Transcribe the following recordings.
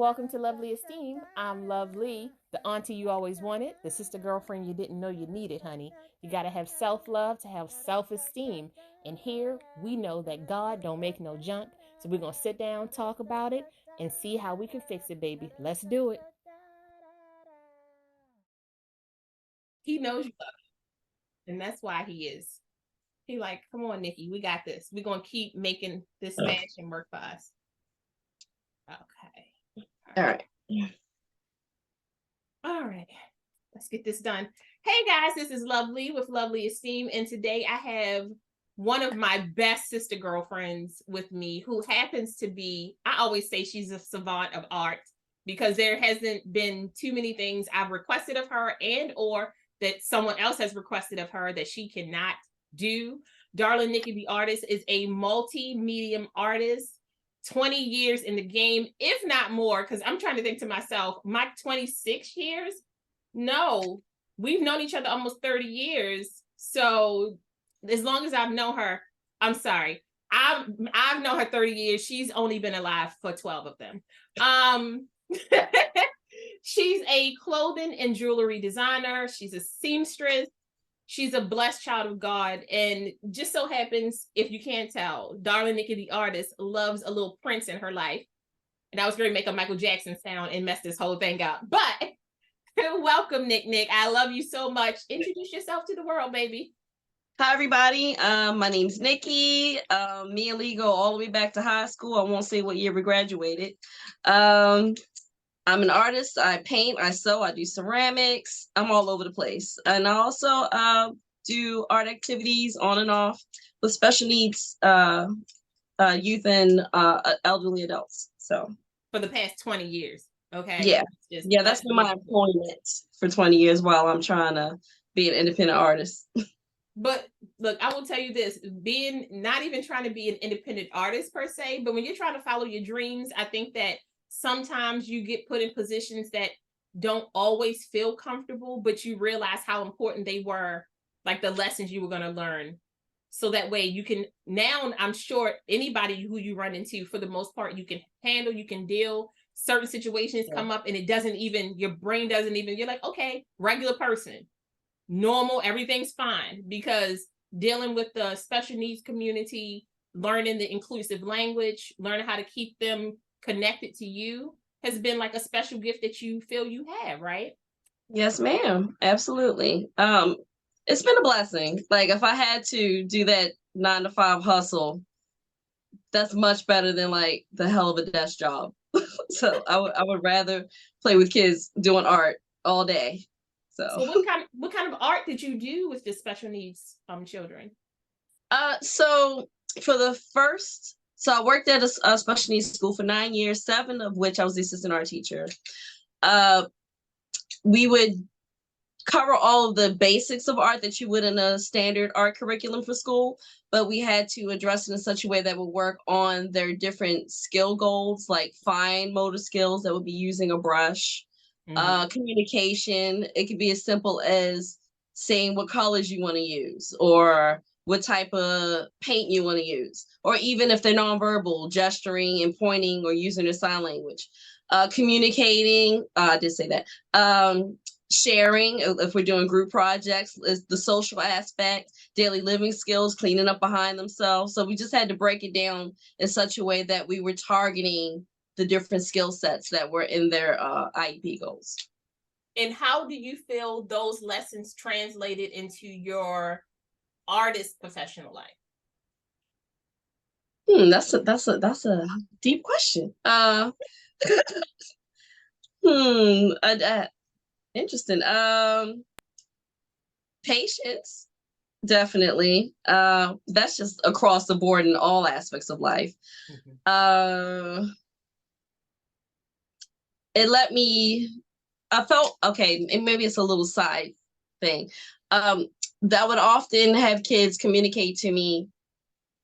Welcome to Lovely Esteem. I'm Lovely, the auntie you always wanted, the sister girlfriend you didn't know you needed, honey. You got to have self love to have self esteem. And here we know that God don't make no junk. So we're going to sit down, talk about it, and see how we can fix it, baby. Let's do it. He knows you love him, and that's why he is. He like, come on, Nikki, we got this. We're going to keep making this fashion work for us. Okay. All right. All right. Let's get this done. Hey guys, this is Lovely with LoveliEsteem, and today I have one of my best sister girlfriends with me who happens to be, I always say she's a savant of art because there hasn't been too many things I've requested of her and or that someone else has requested of her that she cannot do. Darling Nikki, the artist, is a multi-medium artist. 20 years in the game, if not more, because I'm trying to think to myself, my 26 years? No, we've known each other almost 30 years. So as long as I've known her, I'm sorry. I've known her 30 years. She's only been alive for 12 of them. She's a clothing and jewelry designer. She's a seamstress. She's a blessed child of God. And just so happens, if you can't tell, darling Nikki, the artist, loves a little Prince in her life. And I was going to make a Michael Jackson sound and mess this whole thing up. But welcome, Nick. I love you so much. Introduce yourself to the world, baby. Hi, everybody. My name's Nikki. Me and Lee go all the way back to high school. I won't say what year we graduated. I'm an artist. I paint, I sew, I do ceramics. I'm all over the place. And I also do art activities on and off with special needs youth and elderly adults. So for the past 20 years. Okay. Yeah, that's been my employment for 20 years while I'm trying to be an independent artist. But look, I will tell you this, being not even trying to be an independent artist per se, but when you're trying to follow your dreams, I think that sometimes you get put in positions that don't always feel comfortable, but you realize how important they were, like the lessons you were going to learn. So that way you can, now I'm sure anybody who you run into, for the most part, you can handle, you can deal. Certain situations come up and it doesn't even, your brain doesn't even, you're like, okay, regular person, normal, everything's fine. Because dealing with the special needs community, learning the inclusive language, learning how to keep them connected to you has been like a special gift that you feel you have, right? Yes, ma'am. Absolutely. It's been a blessing. Like if I had to do that 9-to-5 hustle, that's much better than like the hell of a desk job. So I would rather play with kids doing art all day. So what kind of art did you do with the special needs children? So for the first, so I worked at a special needs school for 9 years, 7 of which I was the assistant art teacher. We would cover all of the basics of art that you would in a standard art curriculum for school, but we had to address it in such a way that would work on their different skill goals, like fine motor skills that would be using a brush, communication. It could be as simple as saying what colors you want to use or what type of paint you want to use, or even if they're nonverbal, gesturing and pointing or using their sign language. Communicating, I did say that. Sharing, if we're doing group projects, is the social aspect, daily living skills, cleaning up behind themselves. So we just had to break it down in such a way that we were targeting the different skill sets that were in their IEP goals. And how do you feel those lessons translated into your artist professional life? That's a deep question. Interesting. Patience, definitely. That's just across the board in all aspects of life. It let me, I felt, okay, and maybe it's a little side thing. That would often have kids communicate to me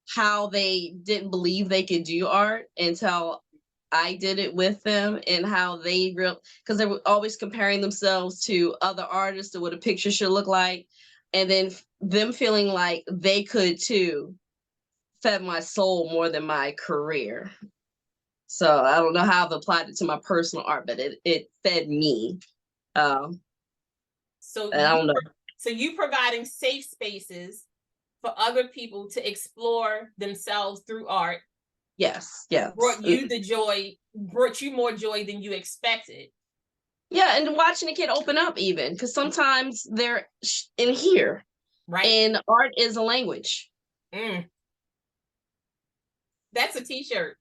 how they didn't believe they could do art until I did it with them, and how they because they were always comparing themselves to other artists or what a picture should look like. And then them feeling like they could too fed my soul more than my career. So I don't know how I've applied it to my personal art, but it fed me. So I don't know. So you providing safe spaces for other people to explore themselves through art. Yes, yes. Brought you more joy than you expected. Yeah, and watching a kid open up even, because sometimes they're in here. Right. And art is a language. That's a t-shirt.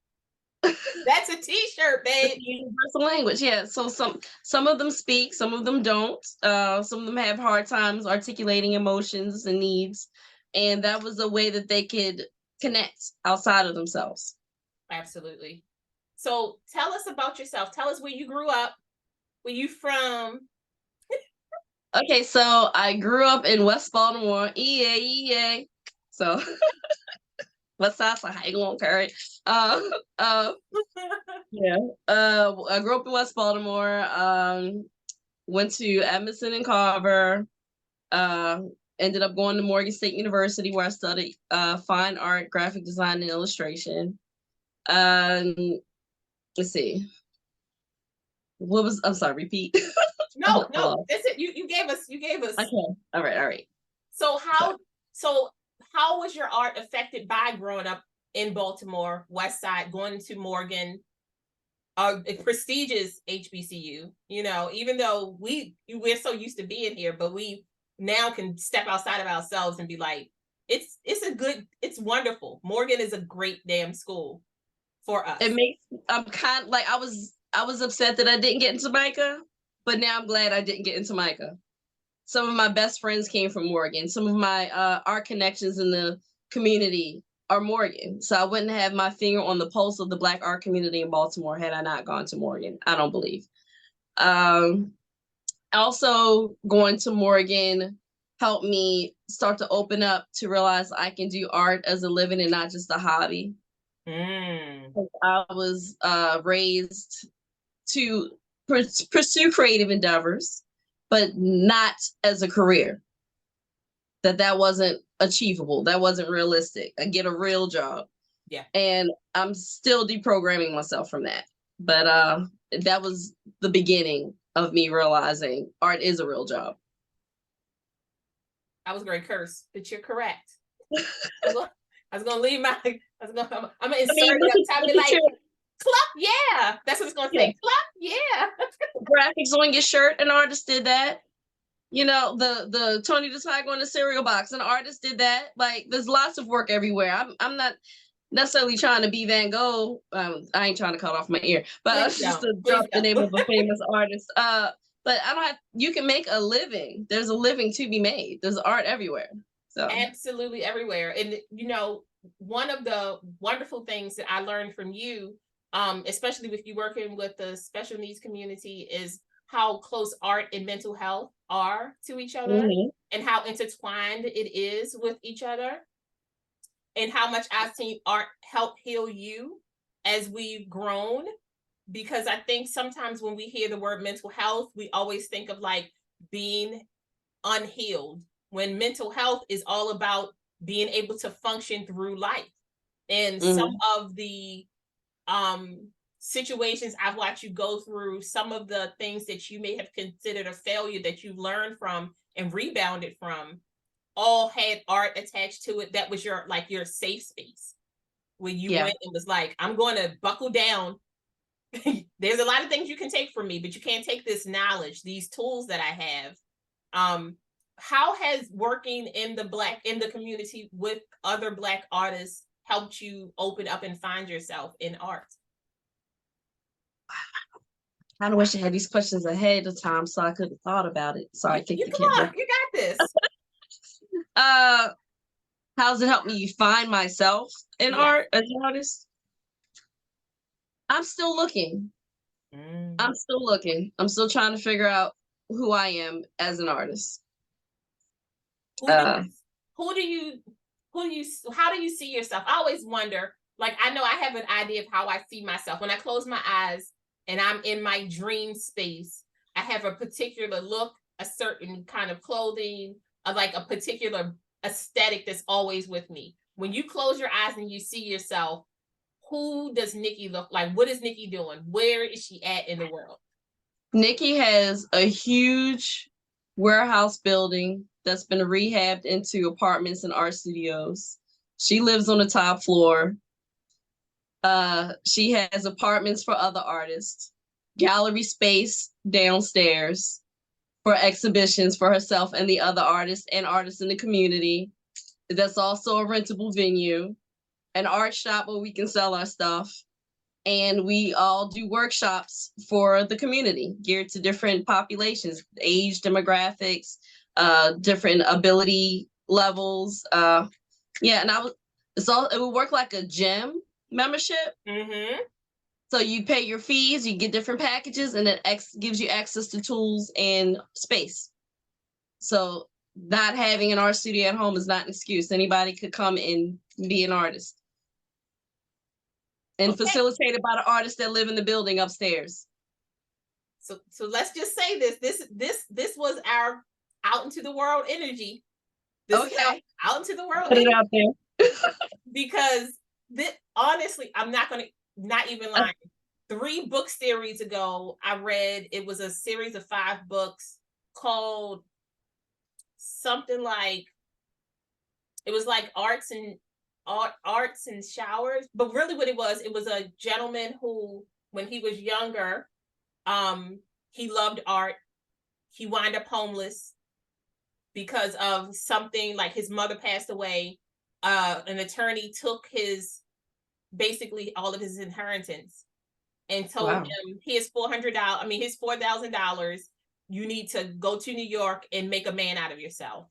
That's a t-shirt, babe. Universal language, yeah. So some of them speak, some of them don't. Some of them have hard times articulating emotions and needs. And that was a way that they could connect outside of themselves. Absolutely. So tell us about yourself. Tell us where you grew up. Where you from? Okay, so I grew up in West Baltimore. EA. So West Side, so how you gonna carry? Yeah. I grew up in West Baltimore. Went to Edmondson and Carver. Ended up going to Morgan State University where I studied fine art, graphic design, and illustration. Let's see. I'm sorry, repeat. No, that's it. You gave us. Okay. All right. So how was your art affected by growing up in Baltimore, West Side, going to Morgan, a prestigious HBCU? You know, even though we're so used to being here, but we now can step outside of ourselves and be like, it's wonderful. Morgan is a great damn school for us. It makes I'm kind of like I was upset that I didn't get into Micah, but now I'm glad I didn't get into Micah. Some of my best friends came from Morgan. Some of my art connections in the community are Morgan. So I wouldn't have my finger on the pulse of the Black art community in Baltimore had I not gone to Morgan. I don't believe. Also, going to Morgan helped me start to open up to realize I can do art as a living and not just a hobby. I was raised to pursue creative endeavors, but not as a career. That wasn't achievable. That wasn't realistic. I get a real job. Yeah. And I'm still deprogramming myself from that. But that was the beginning of me realizing art is a real job. I was going to curse, but you're correct. I was going to leave my, I'm going to insert it up top, be like, Cluck, yeah. That's what it's going to say. Cluck, yeah. Graphics on your shirt, an artist did that. You know, the Tony the Tiger on the cereal box, an artist did that. Like, there's lots of work everywhere. I'm not necessarily trying to be Van Gogh. I ain't trying to cut off my ear, but just to drop the name of a famous artist. But I don't have. You can make a living. There's a living to be made. There's art everywhere. So absolutely everywhere. And you know, one of the wonderful things that I learned from you, especially with you working with the special needs community, is how close art and mental health are to each other, and how intertwined it is with each other, and how much I've seen art help heal you as we've grown. Because I think sometimes when we hear the word mental health, we always think of like being unhealed, when mental health is all about being able to function through life. And some of the situations I've watched you go through, some of the things that you may have considered a failure that you learned from and rebounded from, all had art attached to it. That was your safe space where you went and was like, I'm going to buckle down. There's a lot of things you can take from me, but you can't take this knowledge, these tools that I have. How has working in the community with other Black artists helped you open up and find yourself in art? I kind of wish I had these questions ahead of time so I could have thought about it. So I think you got this. How's it helped me find myself in art as an artist? I'm still looking. I'm still trying to figure out who I am as an artist. How do you see yourself? I always wonder, like, I know I have an idea of how I see myself. When I close my eyes and I'm in my dream space, I have a particular look, a certain kind of clothing, like a particular aesthetic that's always with me. When you close your eyes and you see yourself, who does Nikki look like? What is Nikki doing? Where is she at in the world? Nikki has a huge warehouse building that's been rehabbed into apartments and art studios. She lives on the top floor. She has apartments for other artists, gallery space downstairs for exhibitions for herself and the other artists and artists in the community. That's also a rentable venue, an art shop where we can sell our stuff. And we all do workshops for the community geared to different populations, age demographics, different ability levels. Yeah, and it would work like a gym membership. Mm-hmm. So you pay your fees, you get different packages, and it gives you access to tools and space. So not having an art studio at home is not an excuse. Anybody could come and be an artist. And facilitated by the artists that live in the building upstairs. So let's just say this was our out into the world energy. This is our out into the world. Put it out there. Because honestly, I'm not even lying. 3 book series ago, I read, it was a series of 5 books called something like, it was like arts and showers, but really what it was a gentleman who, when he was younger, he loved art. He wound up homeless because of something, like his mother passed away. An attorney took basically all of his inheritance and told him, here's $400. Here's $4,000. You need to go to New York and make a man out of yourself.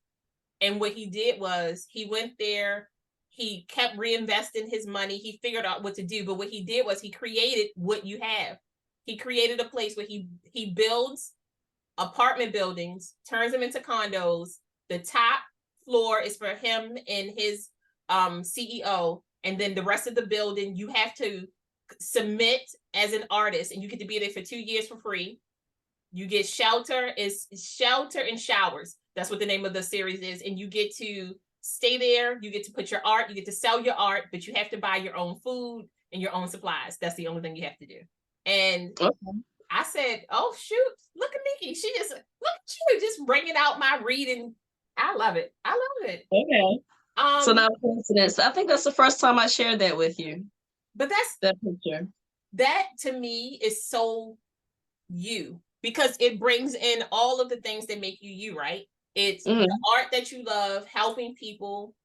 And what he did was he went there. He kept reinvesting his money. He figured out what to do. But what he did was he created what you have. He created a place where he builds apartment buildings, turns them into condos. The top floor is for him and his CEO. And then the rest of the building, you have to submit as an artist, and you get to be there for 2 years for free. You get shelter and showers. That's what the name of the series is. And you get to stay there. You get to put your art. You get to sell your art, but you have to buy your own food and your own supplies. That's the only thing you have to do. And I said, oh, shoot, look at Nikki. She look at you just bringing out my reading. I love it. I love it. Okay. So now coincidence. I think that's the first time I shared that with you. But that's that picture. That to me is so you, because it brings in all of the things that make you, right? It's the art that you love, helping people,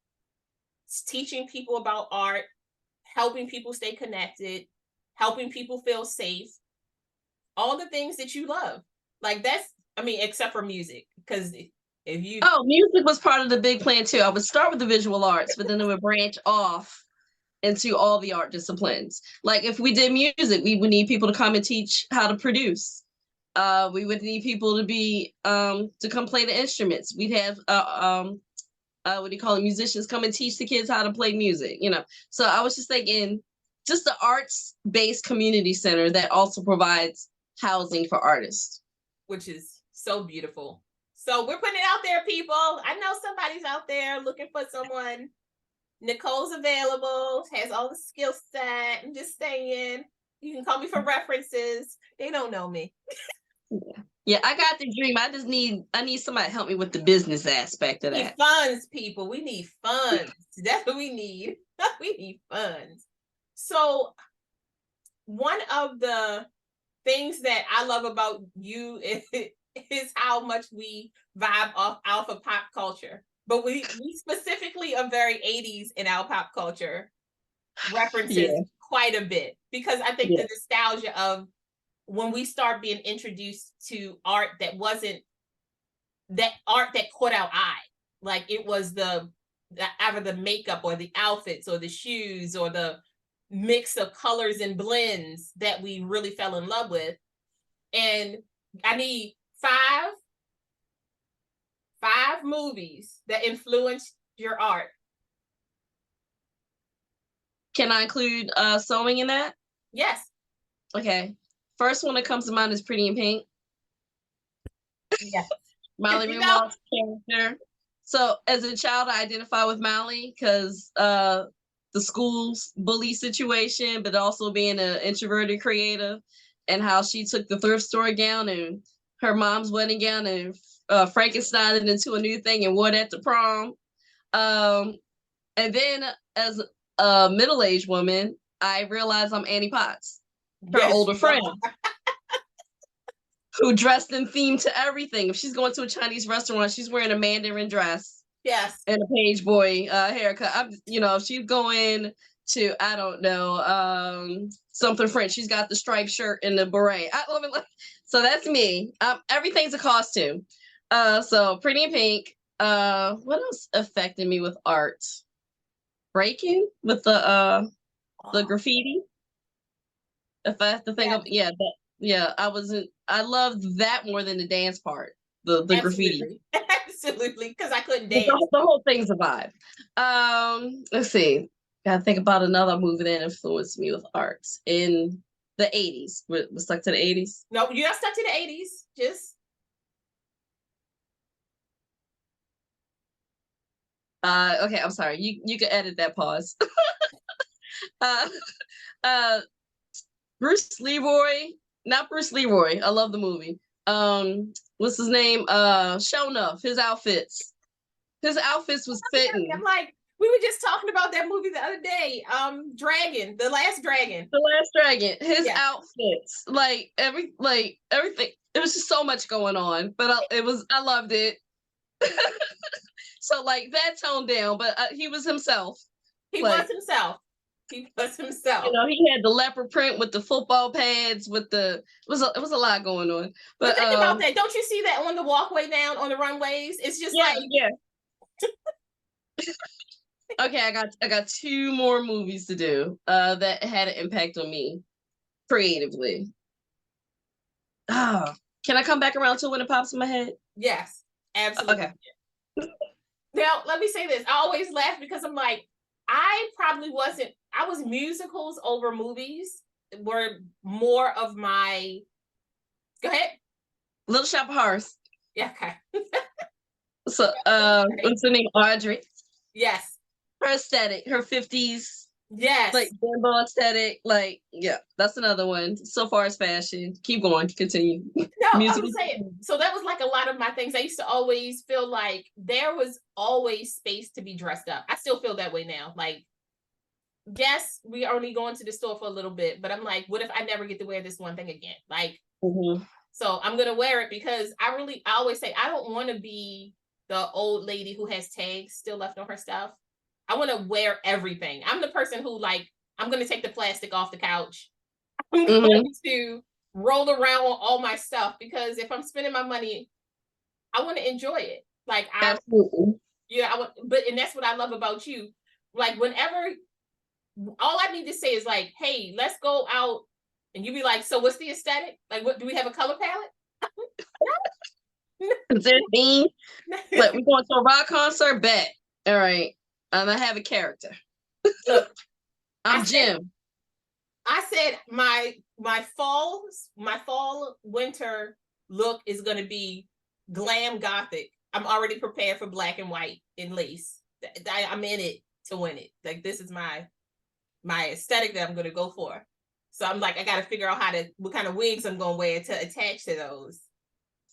teaching people about art, helping people stay connected, helping people feel safe, all the things that you love. Like except for music, because music was part of the big plan too. I would start with the visual arts, but then it would branch off into all the art disciplines. Like if we did music, we would need people to come and teach how to produce. We would need people to be to come play the instruments. We'd have musicians come and teach the kids how to play music, So I was just thinking, just the arts-based community center that also provides housing for artists. Which is so beautiful. So we're putting it out there, people. I know somebody's out there looking for someone. Nicole's available, has all the skill set. I'm just saying, you can call me for references. They don't know me. Yeah, I got the dream. I need somebody to help me with the business aspect of that. We need funds, people. We need funds. That's what we need. We need funds. So one of the things that I love about you is how much we vibe off of pop culture. But we specifically are very 80s in our pop culture references quite a bit, because I think the nostalgia of when we start being introduced to art that wasn't that art that caught our eye. Like it was either the makeup or the outfits or the shoes or the mix of colors and blends that we really fell in love with. And I need five movies that influenced your art. Can I include sewing in that? Yes. Okay. First one that comes to mind is Pretty in Pink. Yes. Molly Ringwald's character. So as a child, I identify with Molly because the school's bully situation, but also being an introverted creative, and how she took the thrift store gown and her mom's wedding gown and Frankenstein it into a new thing and wore that to prom. And then as a middle-aged woman, I realized I'm Annie Potts, her Yes, older friend, who dressed in theme to everything. If she's going to a Chinese restaurant, she's wearing a Mandarin dress. Yes. And a page boy haircut. If she's going to, I don't know, something French, she's got the striped shirt and the beret. I love it. So that's me. Everything's a costume. So Pretty in Pink. What else affected me with art? Breaking with the graffiti. If I have to think of, I loved that more than the dance part. The graffiti. Absolutely, because I couldn't The, dance. the whole thing's a vibe. Let's see. Gotta think about another movie that influenced me with art in the 80s. We're stuck to the 80s. No, you're not stuck to the 80s. Just Okay, I'm sorry. You can edit that pause. uh Bruce Leroy, not Bruce Leroy. I love the movie. What's his name? Show enough. His outfits was fitting. I'm like, we were just talking about that movie the other day. Dragon, The Last Dragon. The Last Dragon. His outfits, everything. It was just so much going on, but I loved it. So that toned down, but he was himself. He was himself. He was himself. He had the leopard print with the football pads, with it was a lot going on. But think about that. Don't you see that on the walkway down on the runways? It's just Okay, I got 2 more movies to do that had an impact on me creatively. Can I come back around to when it pops in my head? Yes, absolutely. Okay. Now, let me say this. I always laugh because I'm like, I was musicals over movies were more of my, go ahead. Little Shop of Horrors. Yeah, okay. So, what's her name? Audrey. Yes. Her aesthetic, her 50s. Yes. Bimbo aesthetic. That's another one. So far as fashion. Keep going. Continue. No, I'm saying, so that was a lot of my things. I used to always feel like there was always space to be dressed up. I still feel that way now. Yes, we are only going to the store for a little bit, but I'm like, what if I never get to wear this one thing again? So I'm going to wear it because I always say, I don't want to be the old lady who has tags still left on her stuff. I want to wear everything. I'm the person who I'm going to take the plastic off the couch. I'm going to roll around on all my stuff because if I'm spending my money, I want to enjoy it. Absolutely. And that's what I love about you. Whenever, all I need to say is hey, let's go out, and you be like, so what's the aesthetic? What do we have a color palette? Is there a theme? We're going to a rock concert? Bet. All right. I'm gonna have a character. Look, I'm Jim. I said my fall winter look is gonna be glam gothic. I'm already prepared for black and white and lace. I'm in it to win it. This is my aesthetic that I'm gonna go for. So I'm I gotta figure out what kind of wigs I'm gonna wear to attach to those.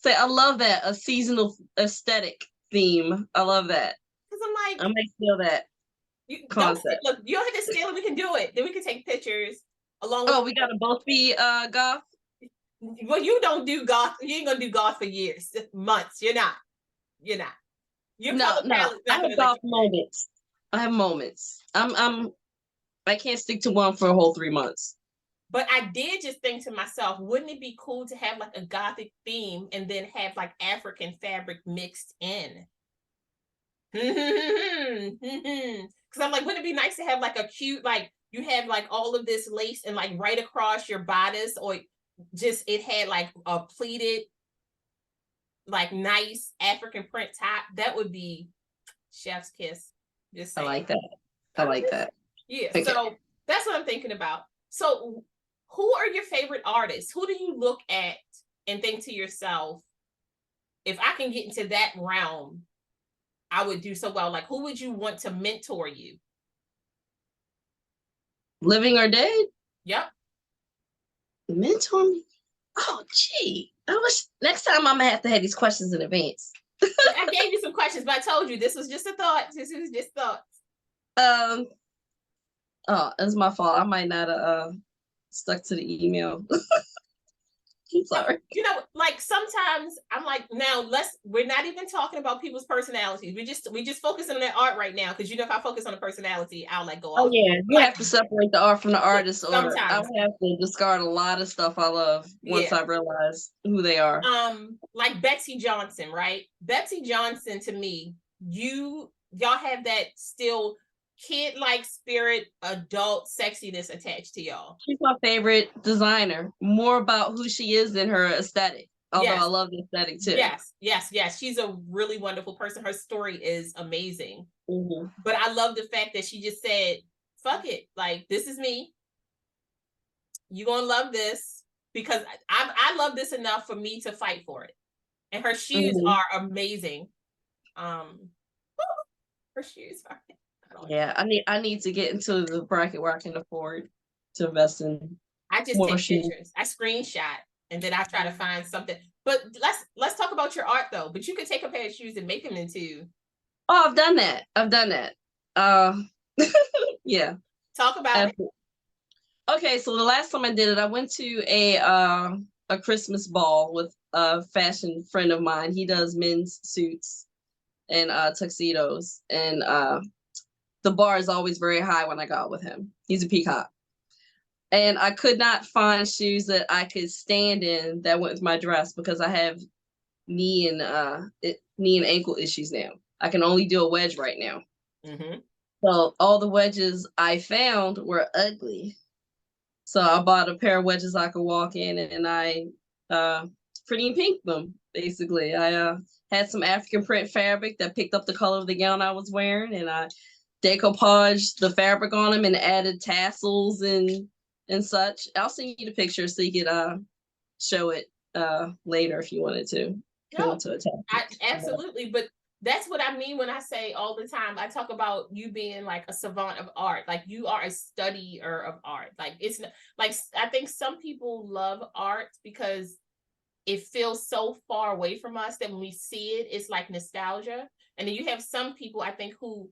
So I love that, a seasonal aesthetic theme. I love that. Because I'm I might steal that concept. Look, you don't have to steal it. We can do it. Then we can take pictures along with. Oh, we gotta both be goth. Well, you don't do goth. You ain't gonna do goth for years, months. You're not. No. I have goth moments. I have moments. I can't stick to one for a whole 3 months. But I did just think to myself, wouldn't it be cool to have a gothic theme and then have African fabric mixed in? Because I'm wouldn't it be nice to have a cute, you have all of this lace and right across your bodice, or just it had a pleated nice African print top? That would be chef's kiss. Just saying. I like that. I like that. Yeah. Okay. So that's what I'm thinking about. So who are your favorite artists? Who do you look at and think to yourself, if I can get into that realm, I would do so well? Who would you want to mentor you? Living or dead? Yep. Mentor me? Oh, gee. I wish next time I'm gonna have to have these questions in advance. I gave you some questions, but I told you this was just a thought. This was just thoughts. Oh, it's my fault. I might not have stuck to the email. I'm sorry. You know, like sometimes I'm like, now we're not even talking about people's personalities. We just focus on their art right now, because you know, if I focus on the personality, I'll let go Oh off. yeah, you Like, have to separate the art from the artist, or I sometimes, would have to discard a lot of stuff I love once yeah. I realize who they are. Like Betsy Johnson, right? Betsy Johnson, to me, y'all have that still kid-like spirit, adult sexiness attached to y'all. She's my favorite designer. More about who she is than her aesthetic. Although I Yes. love the aesthetic too. Yes. She's a really wonderful person. Her story is amazing. Mm-hmm. But I love the fact that she just said, fuck it. Like, this is me. You're going to love this, because I love this enough for me to fight for it. And her shoes are amazing. Her shoes are. Yeah, I need to get into the bracket where I can afford to invest in. I just take pictures. I screenshot, and then I try to find something. But let's talk about your art though. But you could take a pair of shoes and make them into. Oh, I've done that. Yeah. Talk about it. Okay, so the last time I did it, I went to a Christmas ball with a fashion friend of mine. He does men's suits and tuxedos, and the bar is always very high when I go out with him. He's a peacock. And I could not find shoes that I could stand in that went with my dress, because I have knee and ankle issues now. I can only do a wedge right now. Mm-hmm. So all the wedges I found were ugly. So I bought a pair of wedges I could walk in, and I pretty pink them, basically. I had some African print fabric that picked up the color of the gown I was wearing, and I decoupaged the fabric on them and added tassels and such. I'll send you the picture so you could show it later if you wanted to. No, absolutely. But that's what I mean when I say all the time, I talk about you being like a savant of art. Like, you are a studier of art. Like, it's like, I think some people love art because it feels so far away from us that when we see it, it's like nostalgia. And then you have some people, I think, who,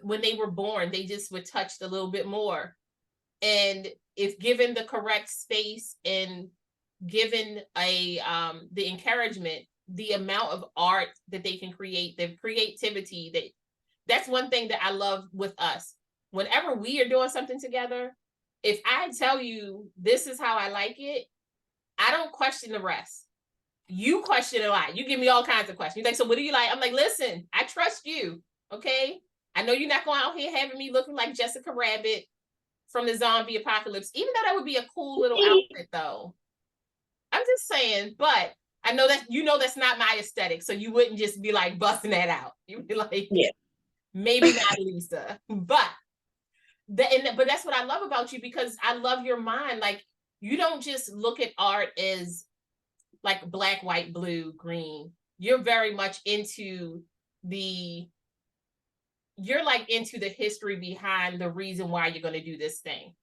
when they were born, they just were touched a little bit more. And if given the correct space and given the encouragement, the amount of art that they can create, the creativity, that's one thing that I love with us. Whenever we are doing something together, if I tell you this is how I like it, I don't question the rest. You question a lot. You give me all kinds of questions. You're like, so what do you like? I'm like, listen, I trust you. Okay. I know you're not going out here having me looking like Jessica Rabbit from the zombie apocalypse, even though that would be a cool little outfit though. I'm just saying, but I know that that's not my aesthetic, so you wouldn't just be like busting that out. You'd be like, yeah, maybe not Lisa, but that's what I love about you, because I love your mind. Like, you don't just look at art as like black, white, blue, green. You're very much into the history behind the reason why you're going to do this thing.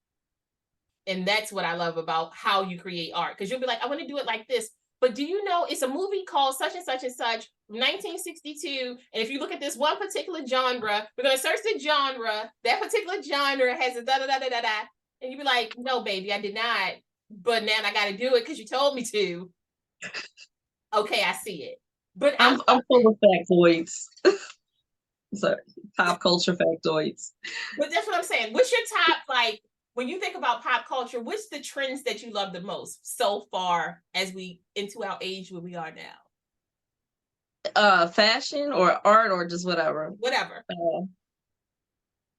And that's what I love about how you create art, because you'll be like, I want to do it like this. But do you know it's a movie called such and such and such, 1962. And if you look at this one particular genre, we're going to search the genre. That particular genre has a da-da-da-da-da-da. And you'd be like, no, baby, I did not. But now I got to do it because you told me to. Okay, I see it. But I'm full of factoids. Sorry, pop culture factoids. But that's what I'm saying. What's your top, like, when you think about pop culture, what's the trends that you love the most so far as we into our age where we are now? Fashion or art or just whatever. Whatever.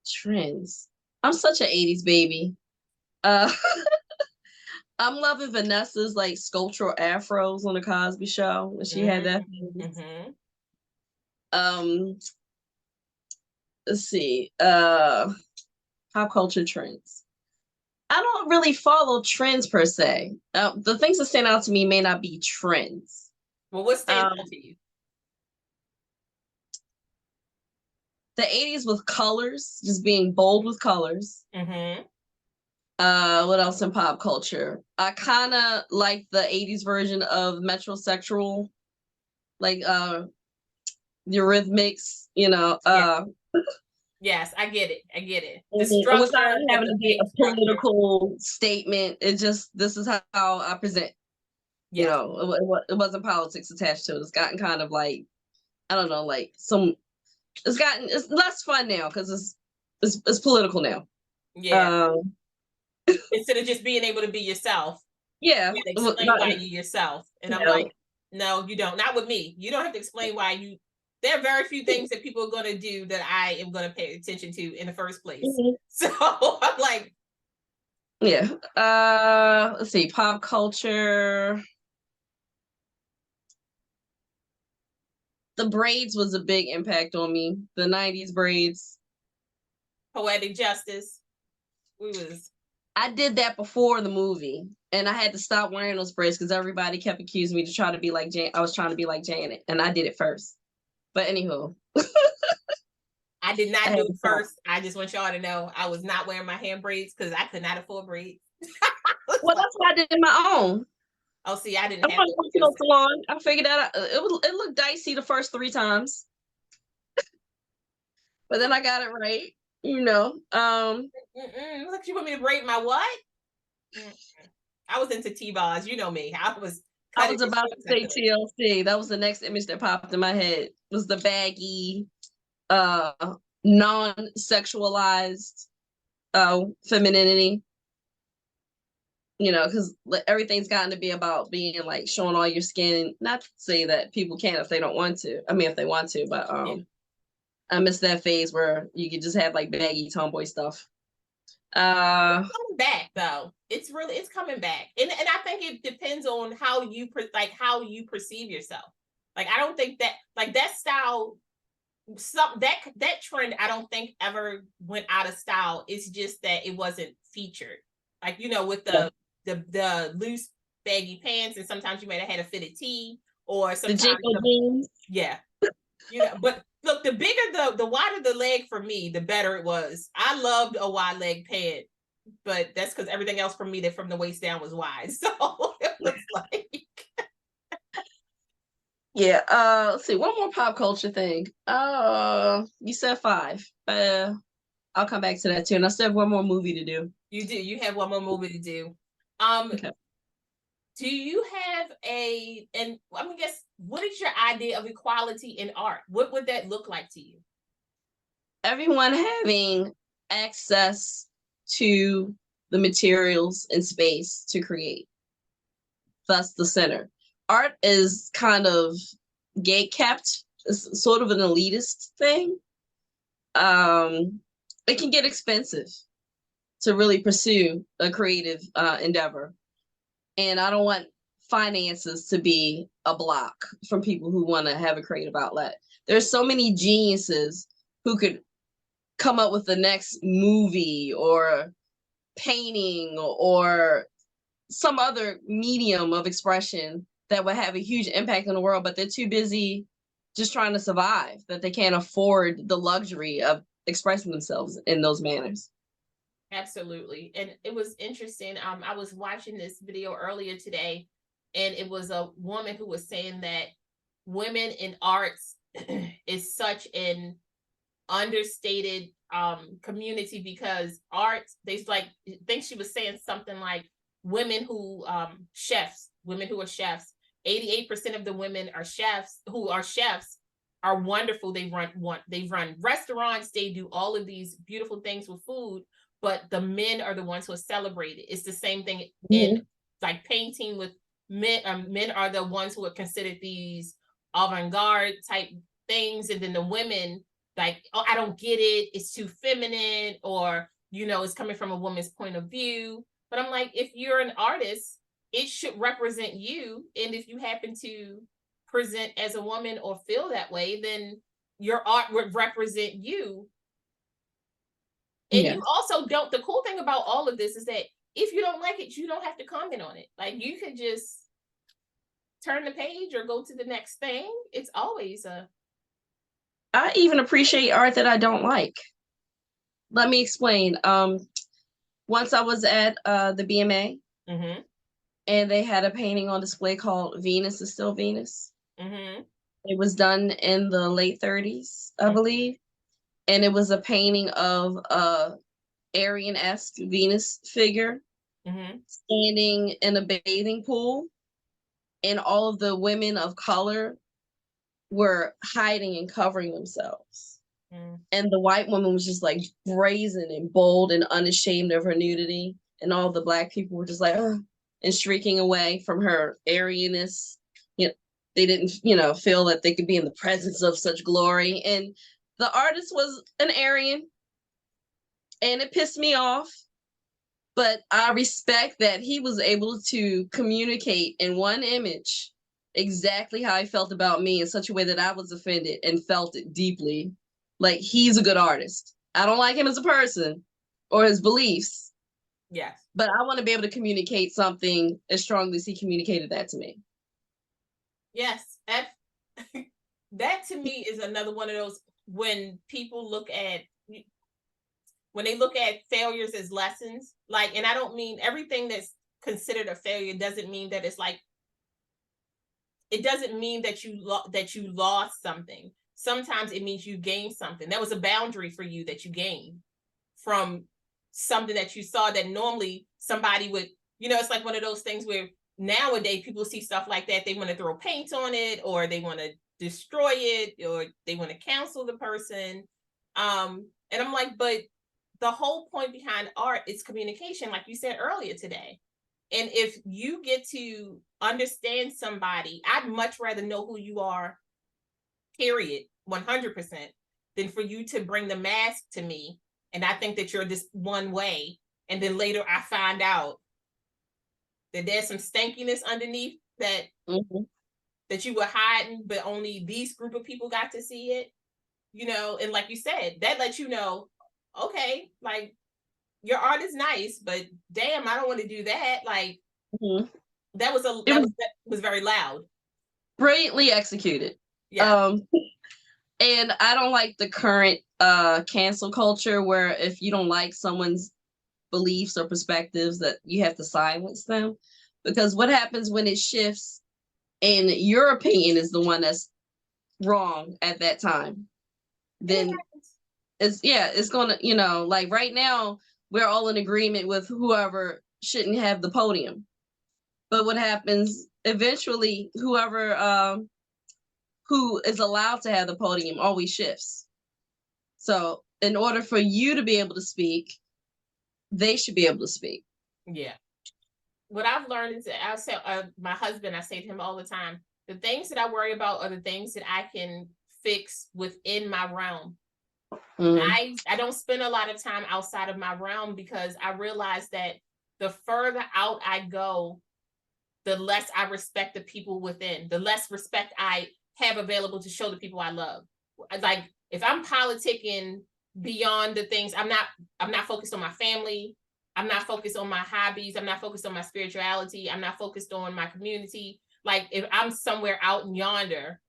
Trends. I'm such an 80s baby. I'm loving Vanessa's like sculptural afros on the Cosby Show when she had that. Let's see. Pop culture trends. I don't really follow trends per se. The things that stand out to me may not be trends. Well, what stands out to you? The 80s with colors, just being bold with colors. What else in pop culture? I kind of like the 80s version of metrosexual, like Eurythmics, Yeah. Yes, I get it. I get it. The without structure, it having to be everything a structure. political statement. It just, this is how I present. Yes. It wasn't politics attached to it. It's gotten kind of like, I don't know, like it's less fun now because it's political now. Yeah. Um, Instead of just being able to be yourself, yeah, you have to explain why you yourself. And I'm yeah. like, no, you don't. Not with me. You don't have to explain why you. There are very few things that people are going to do that I am going to pay attention to in the first place. Mhm. So I'm like, Yeah. Let's see, pop culture. The braids was a big impact on me. The 90s braids. poetic justice. We was. I did that before the movie, and I had to stop wearing those braids because everybody kept accusing me to try to be like I was trying to be like Janet, and I did it first. But anywho, I did I not had do to it stop. first. I just want y'all to know I was not wearing my hand braids because I could not afford braids. Well, that's why I did my own. Oh, see, I didn't I have wasn't working no salon. I figured out it looked dicey the first 3 times, but then I got it right. Look, you want me to braid my what? Mm-mm. I was into T-bars. You know me. I was I cutting was as about short to as I say could. TLC. That was the next image that popped in my head. Was the baggy, uh, non-sexualized, femininity. Because everything's gotten to be about being like showing all your skin. Not to say that people can't if they don't want to. I mean, if they want to, but Yeah. I miss that phase where you could just have like baggy tomboy stuff. It's coming back though. It's coming back. And I think it depends on how you how you perceive yourself. Like I don't think that like that style that trend I don't think ever went out of style. It's just that it wasn't featured. Like with Yeah. the loose baggy pants, and sometimes you might have had a fitted tee, or The sometimes Jinko jeans. yeah. But look, the bigger the wider the leg for me, the better it was. I loved a wide leg pant, but that's because everything else for me that from the waist down was wide. So it was like Yeah. Let's see. One more pop culture thing. You said 5. I'll come back to that too. And I still have one more movie to do. you do. You have one more movie to do. Um, Okay. do you have and I mean, guess what is your idea of equality in art? What would that look like to you? Everyone having access to the materials and space to create. That's the center. Art is kind of gate kept. It's sort of an elitist thing. It can get expensive to really pursue a creative endeavor. And I don't want finances to be a block from people who want to have a creative outlet. There's so many geniuses who could come up with the next movie or painting or some other medium of expression that would have a huge impact on the world, but they're too busy just trying to survive that they can't afford the luxury of expressing themselves in those manners. Absolutely. And it was interesting. I was watching this video earlier today, and it was a woman who was saying that women in arts is such an understated community because art, I think she was saying something like women who women who are chefs, 88% of the women are chefs who are chefs are wonderful. They run restaurants, they do all of these beautiful things with food, but the men are the ones who are celebrated. It's the same thing in like painting with men. Men are the ones who are considered these avant-garde type things, and then the women like, oh, I don't get it, it's too feminine, or it's coming from a woman's point of view. But I'm like, if you're an artist, it should represent you, and if you happen to present as a woman or feel that way, then your art would represent you. And Yeah. you also don't, the cool thing about all of this is that if you don't like it, you don't have to comment on it. Like you could just turn the page or go to the next thing. It's always I even appreciate art that I don't like. Let me explain. Once I was at the BMA, Mm-hmm. and they had a painting on display called Venus is Still Venus. Mm-hmm. It was done in the late 30s, I believe. And it was a painting of a Aryan-esque Venus figure Mm-hmm. standing in a bathing pool, and all of the women of color were hiding and covering themselves. Mm-hmm. And the white woman was just like brazen and bold and unashamed of her nudity. And all the black people were just like, ugh, and shrieking away from her Aryanness. You know, they didn't, feel that they could be in the presence of such glory. And the artist was an Aryan, and it pissed me off. But I respect that he was able to communicate in one image exactly how he felt about me in such a way that I was offended and felt it deeply. Like, he's a good artist. I don't like him as a person or his beliefs, Yes. but I want to be able to communicate something as strongly as he communicated that to me. Yes. That to me is another one of those when people look at failures as lessons, like, and I don't mean everything that's considered a failure doesn't mean that it's like, it doesn't mean that you lost something. Sometimes it means you gained something. That was a boundary for you that you gained from something that you saw that normally somebody would, it's like one of those things where nowadays people see stuff like that. They want to throw paint on it, or they want to destroy it, or they want to cancel the person. And I'm like, but the whole point behind art is communication, like you said earlier today. And if you get to understand somebody, I'd much rather know who you are, period, 100%, than for you to bring the mask to me. And I think that you're this one way. And then later I find out that there's some stankiness underneath that, that you were hiding, but only these group of people got to see it, and like you said, that lets you know, okay, like, your art is nice, but damn, I don't want to do that. Like, that was very loud. Brilliantly executed. Yeah. And I don't like the current cancel culture where if you don't like someone's beliefs or perspectives that you have to silence them. Because what happens when it shifts and your opinion is the one that's wrong at that time? Then it's gonna, like right now, we're all in agreement with whoever shouldn't have the podium. But what happens eventually, whoever who is allowed to have the podium always shifts. So in order for you to be able to speak, they should be able to speak. Yeah. What I've learned is that I say, my husband, I say to him all the time, the things that I worry about are the things that I can fix within my realm. I don't spend a lot of time outside of my realm because I realize that the further out I go, the less I respect the people within, the less respect I have available to show the people I love. Like, if I'm politicking beyond the things, I'm not focused on my family. I'm not focused on my hobbies. I'm not focused on my spirituality. I'm not focused on my community. Like, if I'm somewhere out in yonder,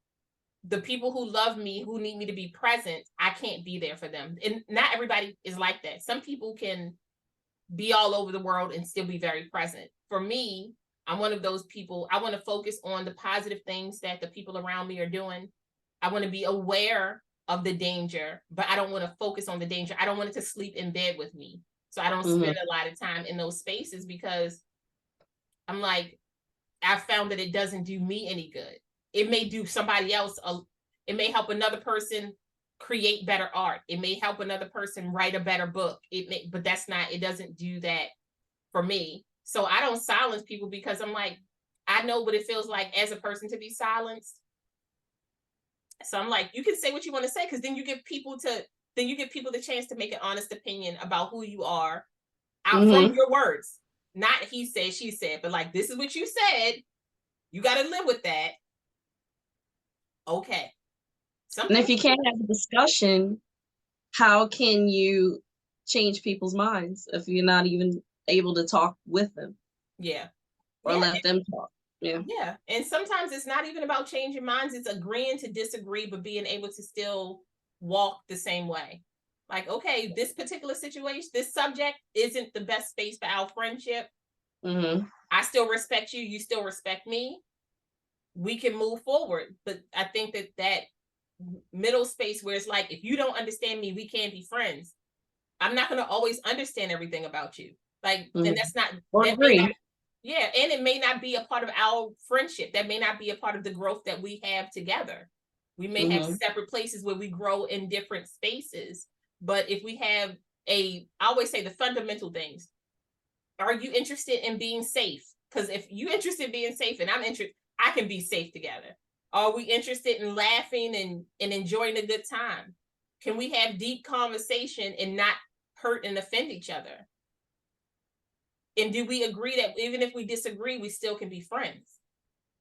the people who love me, who need me to be present, I can't be there for them. And not everybody is like that. Some people can be all over the world and still be very present. For me, I'm one of those people. I want to focus on the positive things that the people around me are doing. I want to be aware of the danger, but I don't want to focus on the danger. I don't want it to sleep in bed with me. So I don't spend a lot of time in those spaces because I'm like, I found that it doesn't do me any good. It may do somebody else, it may help another person create better art. It may help another person write a better book. But it doesn't do that for me. So I don't silence people because I'm like, I know what it feels like as a person to be silenced. So I'm like, you can say what you want to say, because then you give people the chance to make an honest opinion about who you are out from your words. Not he said, she said, but like, this is what you said. You got to live with that. Okay. And if you can't have a discussion, how can you change people's minds if you're not even able to talk with them? Yeah. Or let them talk. Yeah. Yeah. And sometimes it's not even about changing minds. It's agreeing to disagree, but being able to still walk the same way. Like, okay, this particular situation, this subject isn't the best space for our friendship. I still respect you. You still respect me. We can move forward. But I think that middle space where it's like, if you don't understand me, we can't be friends. I'm not going to always understand everything about you. Like, and that's not, Or that may agree. not, yeah. And it may not be a part of our friendship. That may not be a part of the growth that we have together. We may have separate places where we grow in different spaces. But if we have I always say the fundamental things. Are you interested in being safe? Because if you're interested in being safe and I'm interested, I can be safe together. Are we interested in laughing and enjoying a good time? Can we have deep conversation and not hurt and offend each other? And do we agree that even if we disagree, we still can be friends?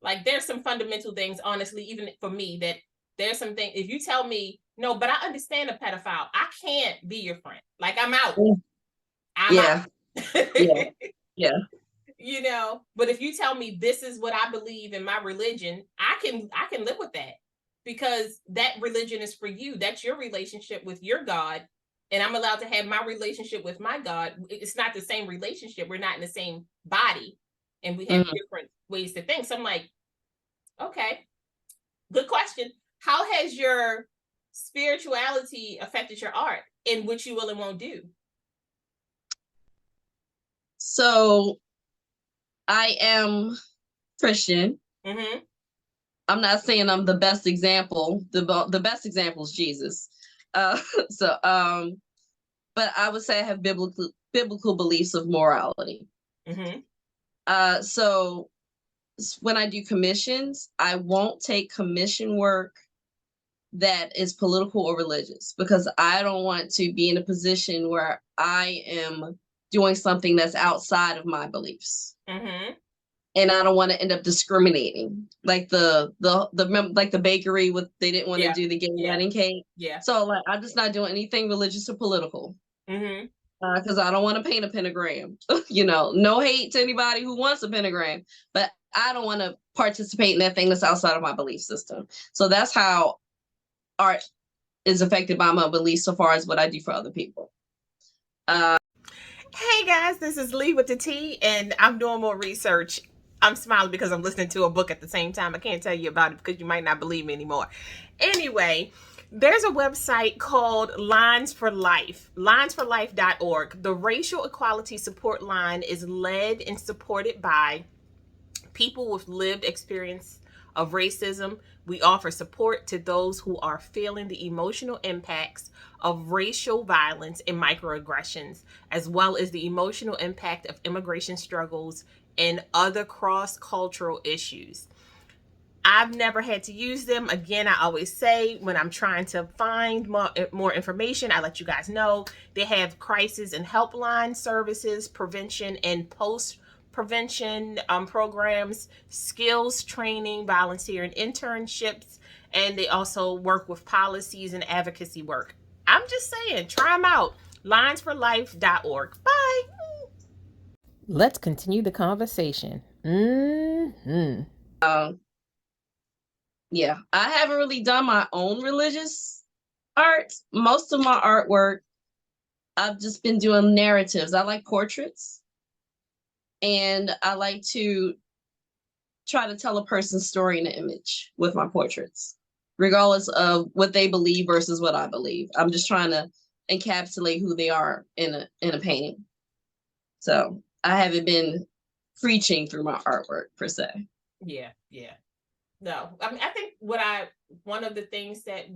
Like, there's some fundamental things, honestly, even for me, that there's some things, if you tell me, no, but I understand a pedophile, I can't be your friend. Like, I'm out. I'm out. Yeah. You know, but if you tell me this is what I believe in my religion, I can live with that, because that religion is for you. That's your relationship with your God. And I'm allowed to have my relationship with my God. It's not the same relationship. We're not in the same body, and we have different ways to think. So I'm like, okay, good question. How has your spirituality affected your art, and what you will and won't do? So I am Christian. I'm not saying I'm the best example. The best example is Jesus. So but I would say I have biblical beliefs of morality. So when I do commissions, I won't take commission work that is political or religious, because I don't want to be in a position where I am doing something that's outside of my beliefs. And I don't want to end up discriminating, like the bakery with, they didn't want to do the gay wedding cake. So like, I'm just not doing anything religious or political, because I don't want to paint a pentagram. No hate to anybody who wants a pentagram, but I don't want to participate in that thing that's outside of my belief system. So that's how art is affected by my beliefs, so far as what I do for other people. Hey guys, this is Lee with the T, and I'm doing more research. I'm smiling because I'm listening to a book at the same time. I can't tell you about it because you might not believe me anymore. Anyway, there's a website called Lines for Life, linesforlife.org. The Racial Equality Support Line is led and supported by people with lived experience of racism. We offer support to those who are feeling the emotional impacts of racial violence and microaggressions, as well as the emotional impact of immigration struggles and other cross-cultural issues. I've never had to use them. Again, I always say when I'm trying to find more information, I let you guys know. They have crisis and helpline services, prevention and post-prevention programs, skills training, volunteer and internships, and they also work with policies and advocacy work. I'm just saying, try them out. Linesforlife.org. Bye. Let's continue the conversation. Yeah, I haven't really done my own religious art. Most of my artwork, I've just been doing narratives. I like portraits, and I like to try to tell a person's story in an image with my portraits, regardless of what they believe versus what I believe. I'm just trying to encapsulate who they are in a painting. So I haven't been preaching through my artwork per se. Yeah. No, I mean, I think one of the things that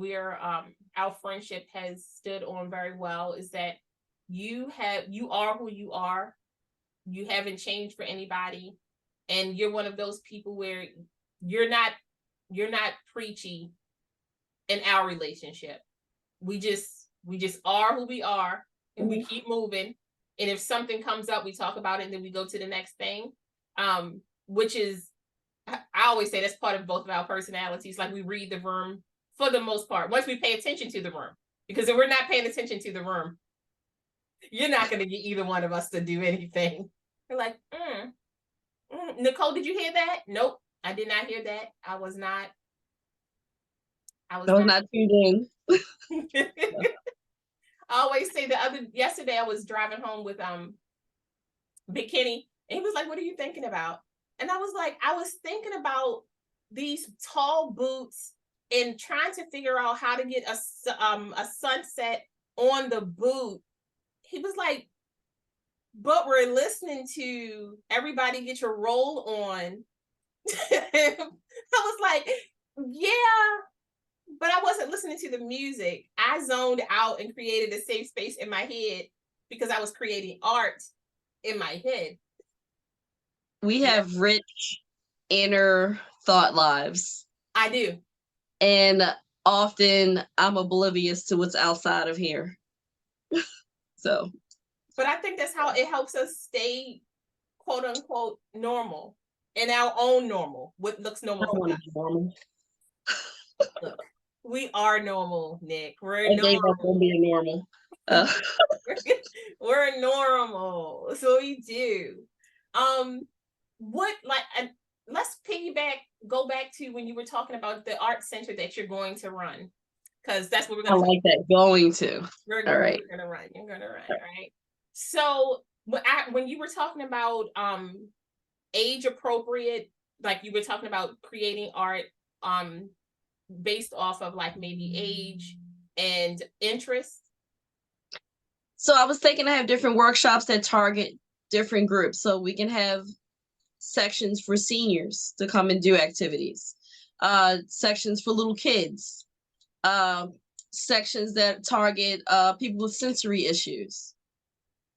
our friendship has stood on very well is that you are who you are. You haven't changed for anybody. And you're one of those people where you're not preachy in our relationship. We just are who we are, and we keep moving. And if something comes up, we talk about it, and then we go to the next thing. Which is, I always say, that's part of both of our personalities. Like, we read the room for the most part, once we pay attention to the room. Because if we're not paying attention to the room, you're not going to get either one of us to do anything. We're like, Nicole, did you hear that? Nope, I did not hear that. I was not tuned in. I always say yesterday I was driving home with Big Kenny, and he was like, "What are you thinking about?" And I was like, "I was thinking about these tall boots and trying to figure out how to get a sunset on the boot." He was like, "But we're listening to Everybody Get Your Roll On." I was like, "Yeah, but I wasn't listening to the music. I zoned out and created a safe space in my head because I was creating art in my head." We Yeah, have rich inner thought lives. I do. And often I'm oblivious to what's outside of here. So, But I think that's how it helps us stay, quote unquote, normal in our own normal. What looks I normal don't for want to us. be normal. Look, we are normal, Nick. We're I gave up on normal. being normal. We're normal. So we do. What like let's go back to when you were talking about the art center that you're going to run. Because that's what we're I gonna like that. Going to. we're, All right. we're gonna run. You're gonna run, right? So when you were talking about age appropriate, like you were talking about creating art um based off of like maybe age and interest. So I was thinking I have different workshops that target different groups. So we can have sections for seniors to come and do activities, sections for little kids, uh, sections that target people with sensory issues.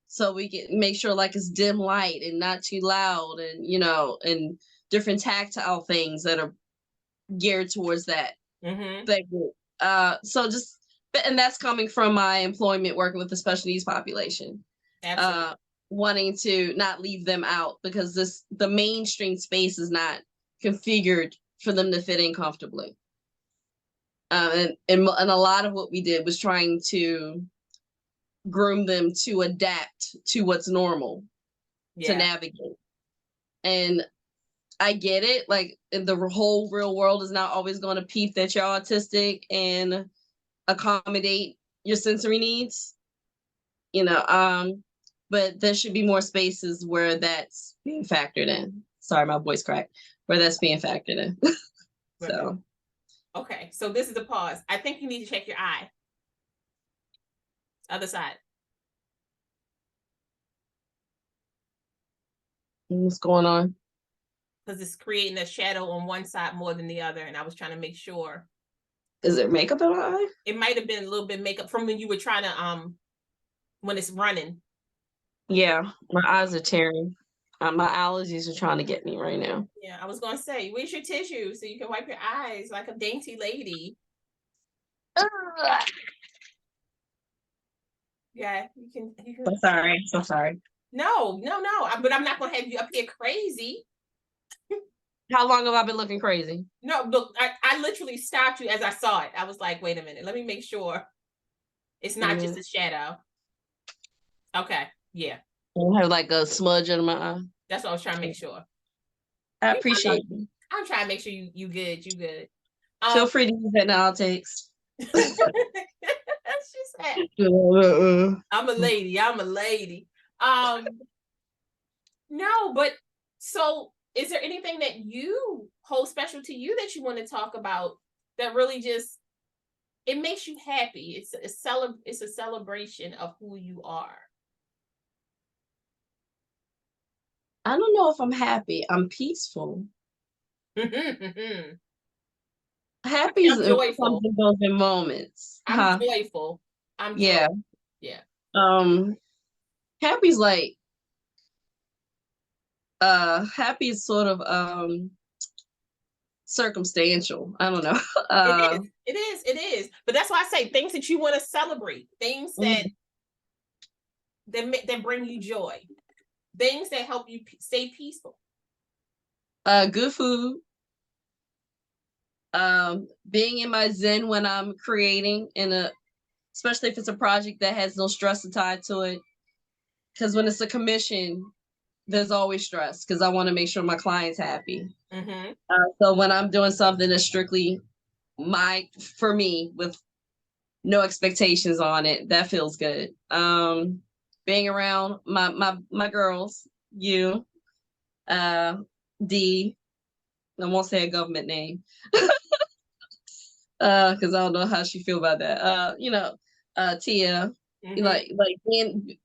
So we can make sure like it's dim light and not too loud, and and different tactile things that are geared towards that group. So just, and that's coming from my employment working with the special needs population. Absolutely. Wanting to not leave them out because the mainstream space is not configured for them to fit in comfortably. And a lot of what we did was trying to groom them to adapt to what's normal, to navigate. And I get it. Like the whole real world is not always going to peep that you're autistic and accommodate your sensory needs, but there should be more spaces where that's being factored in. Sorry, my voice cracked. Where that's being factored in. So. Okay, so this is a pause. I think you need to check your eye. Other side. What's going on? Because it's creating a shadow on one side more than the other, and I was trying to make sure. Is there makeup in my eye? It might have been a little bit makeup from when you were trying to when it's running. Yeah, my eyes are tearing. My allergies are trying to get me right now. Yeah, I was gonna say, where's your tissue so you can wipe your eyes like a dainty lady. Yeah, you can. So sorry. So sorry. No, but I'm not gonna have you up here crazy. How long have I been looking crazy? No, look, I literally stopped you as I saw it. I was like, wait a minute, let me make sure it's not just a shadow. Okay, yeah. I have like a smudge under my eye. That's what I was trying to make sure. I appreciate you. I'm trying to make sure you good. You good. Feel free to use that in outtakes. She said, I'm a lady. I'm a lady. No, but so is there anything that you hold special to you that you want to talk about that really just it makes you happy? It's a celebration of who you are. I don't know if I'm happy. I'm peaceful. Happy is joyful. something those in moments. I'm joyful. I'm joyful. Yeah. Happy's like happy is sort of circumstantial. I don't know. It is. But that's why I say things that you want to celebrate, things that that bring you joy, things that help you stay peaceful. Good food. Being in my zen when I'm creating especially if it's a project that has no stress tied to it. Because when it's a commission, there's always stress because I want to make sure my client's happy. So when I'm doing something that's strictly for me with no expectations on it. That feels good. Being around my girls, you, D, I won't say a government name, because I don't know how she feel about that. Tia, like being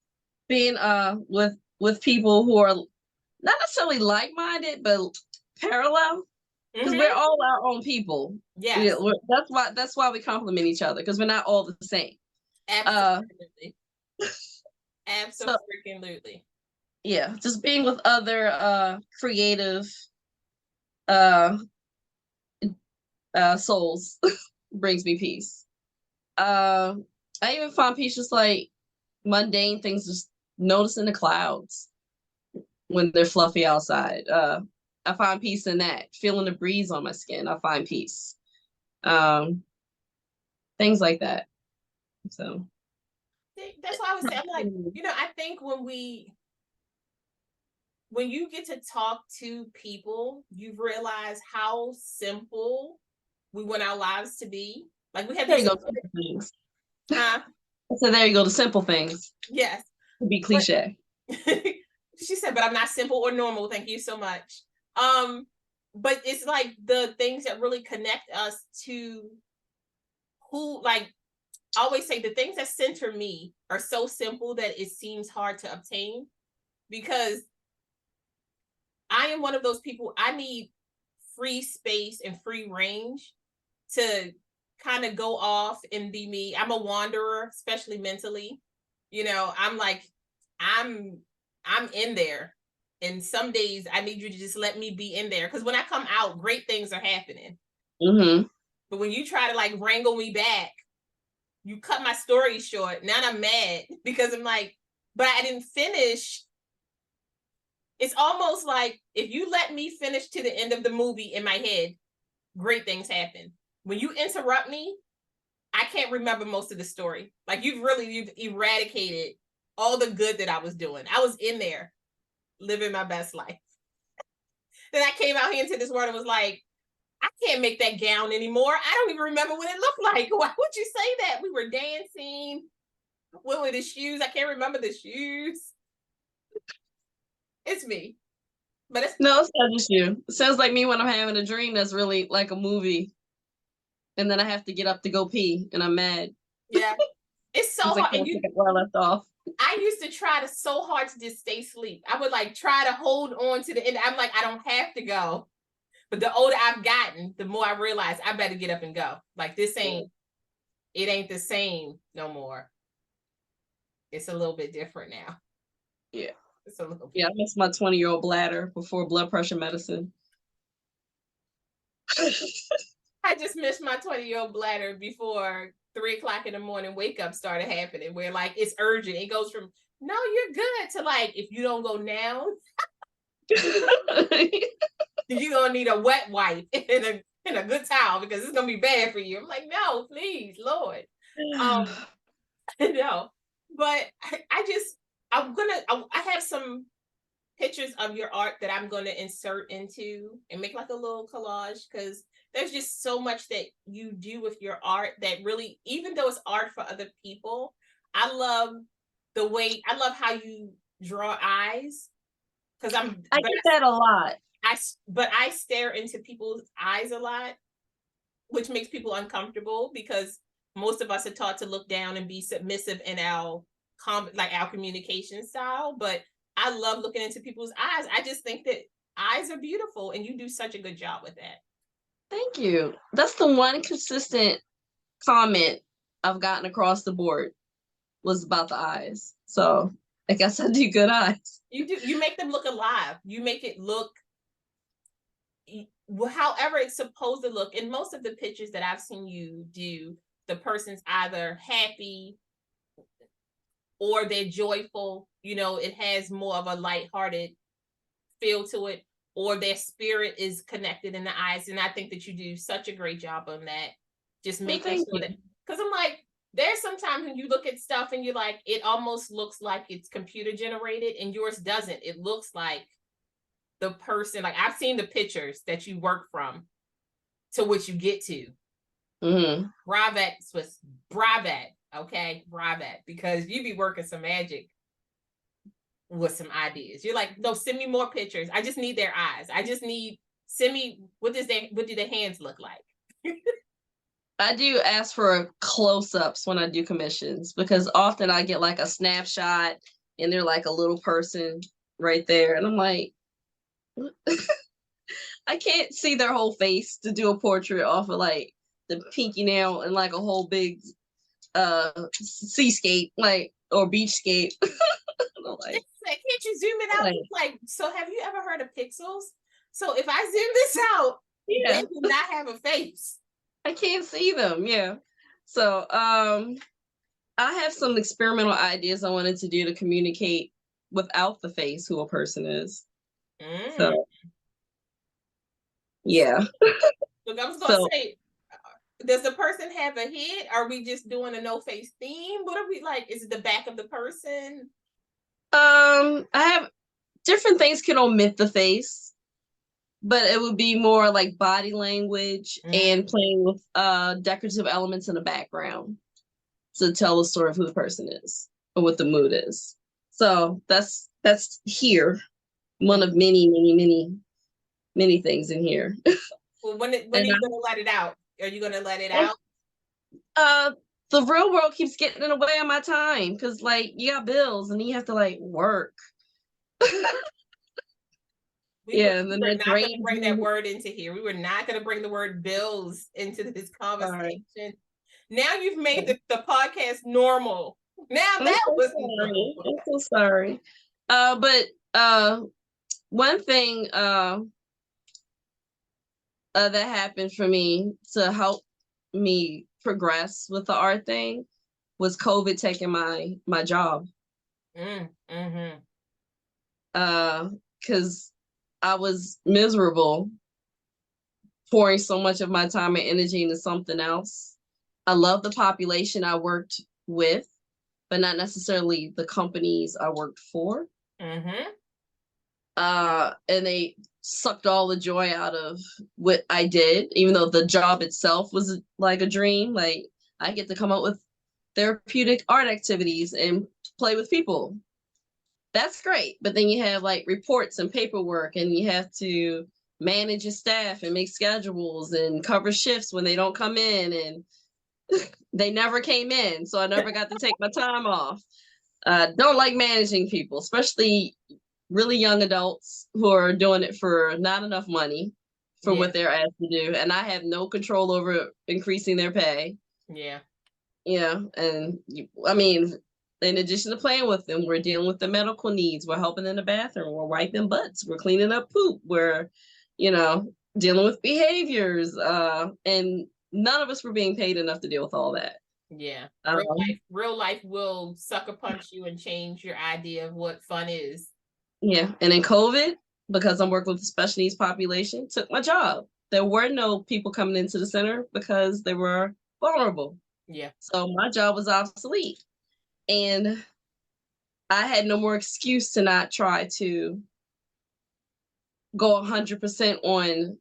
with people who are not necessarily like-minded, but parallel, because we're all our own people. Yes. That's why we complement each other, because we're not all the same. Absolutely. So, Absolutely. yeah, just being with other creative souls brings me peace. I even find peace just like mundane things, just noticing the clouds when they're fluffy outside. I find peace in that. Feeling the breeze on my skin, I find peace. Things like that. So that's why I was saying, I'm like, I think when you get to talk to people, you realize how simple we want our lives to be. Like we have there these you go, simple things. huh? So there you go, the simple things. Yes. To be cliche. She said, but I'm not simple or normal. Thank you so much. But it's like the things that really connect us to who, like, I always say the things that center me are so simple that it seems hard to obtain, because I am one of those people, I need free space and free range to kind of go off and be me. I'm a wanderer, especially mentally. I'm like, I'm in there. And some days I need you to just let me be in there. Because when I come out, great things are happening. But when you try to like wrangle me back, you cut my story short. Now I'm mad because I'm like, but I didn't finish. It's almost like if you let me finish to the end of the movie in my head, great things happen. When you interrupt me, I can't remember most of the story. Like you've eradicated all the good that I was doing. I was in there living my best life. Then I came out here into this world and was like, I can't make that gown anymore. I don't even remember what it looked like. Why would you say that? We were dancing. What were the shoes? I can't remember the shoes. It's me. But it's no, it's not just you. It sounds like me when I'm having a dream that's really like a movie. And then I have to get up to go pee and I'm mad. Yeah. It's so hard. And where I left off. I used to try so hard to just stay asleep. I would like try to hold on to the end. I'm like, I don't have to go. But the older I've gotten, the more I realize I better get up and go. Like it ain't the same no more. It's a little bit different now. Yeah. It's a little bit. Yeah, I miss my 20-year-old bladder before blood pressure medicine. I just missed my 20-year-old bladder before 3:00 in the morning wake up started happening, where like it's urgent. It goes from no, you're good to like, if you don't go now, you're gonna need a wet wipe and a good towel because it's gonna be bad for you. I'm like, no, please, Lord. No, but I have some pictures of your art that I'm going to insert into and make like a little collage, because there's just so much that you do with your art that really, even though it's art for other people, I love how you draw eyes, because I get that a lot. I stare into people's eyes a lot, which makes people uncomfortable because most of us are taught to look down and be submissive in our communication style. But I love looking into people's eyes. I just think that eyes are beautiful, and you do such a good job with that. Thank you. That's the one consistent comment I've gotten across the board, was about the eyes. So I guess I do good eyes. You make them look alive. You make it look however it's supposed to look. In most of the pictures that I've seen you do, the person's either happy or they're joyful. It has more of a lighthearted feel to it, or their spirit is connected in the eyes. And I think that you do such a great job on that. Just making sure that, because I'm like, there's sometimes when you look at stuff and you're like, it almost looks like it's computer generated, and yours doesn't. It looks like the person, like I've seen the pictures that you work from to what you get to. Mm-hmm. Bravet, Swiss, Bravet, okay, Bravet, because you be working some magic with some ideas. You're like, no, send me more pictures. I just need their eyes. I just need send me what do their hands look like? I do ask for close-ups when I do commissions because often I get like a snapshot and they're like a little person right there. And I'm like, I can't see their whole face to do a portrait off of like the pinky nail and like a whole big seascape, like, or beachscape. Like, can't you zoom it out? like, Like, so have you ever heard of pixels? So if I zoom this out, yeah, they do not have a face. I can't see them. Yeah. So I have some experimental ideas I wanted to do to communicate without the face who a person is. So yeah. Look, I was gonna So say, does the person have a head? Are we just doing a no face theme? What are we like? Is it the back of the person? I have different things can omit the face, but it would be more like body language and playing with decorative elements in the background to tell the story of who the person is or what the mood is. So that's here. One of many things in here. Well, when are you gonna let it out? Are you gonna let it out? The real world keeps getting in the way of my time because like you got bills and you have to like work. We and then were that not going to drains bring that you. word into here. We were not going to bring the word bills into this conversation. Sorry. Now you've made the podcast normal. Now that was normal. I'm so sorry. But one thing that happened for me to help me progress with the art thing was COVID taking my job. Because I was miserable pouring so much of my time and energy into something else. I love the population I worked with, but not necessarily the companies I worked for. And they sucked all the joy out of what I did, even though the job itself was like a dream. Like I get to come up with therapeutic art activities and play with people. That's great. But then you have like reports and paperwork and you have to manage your staff and make schedules and cover shifts when they don't come in, and they never came in. So I never got to take my time off. Don't like managing people, especially really young adults who are doing it for not enough money for what they're asked to do. And I have no control over increasing their pay. Yeah. And I mean, in addition to playing with them, we're dealing with the medical needs. We're helping in the bathroom. We're wiping butts. We're cleaning up poop. We're, dealing with behaviors. And none of us were being paid enough to deal with all that. Yeah. Real life will sucker punch you and change your idea of what fun is. Yeah. And in COVID, because I'm working with the special needs population, took my job. There were no people coming into the center because they were vulnerable. Yeah. So my job was obsolete. And I had no more excuse to not try to go 100% on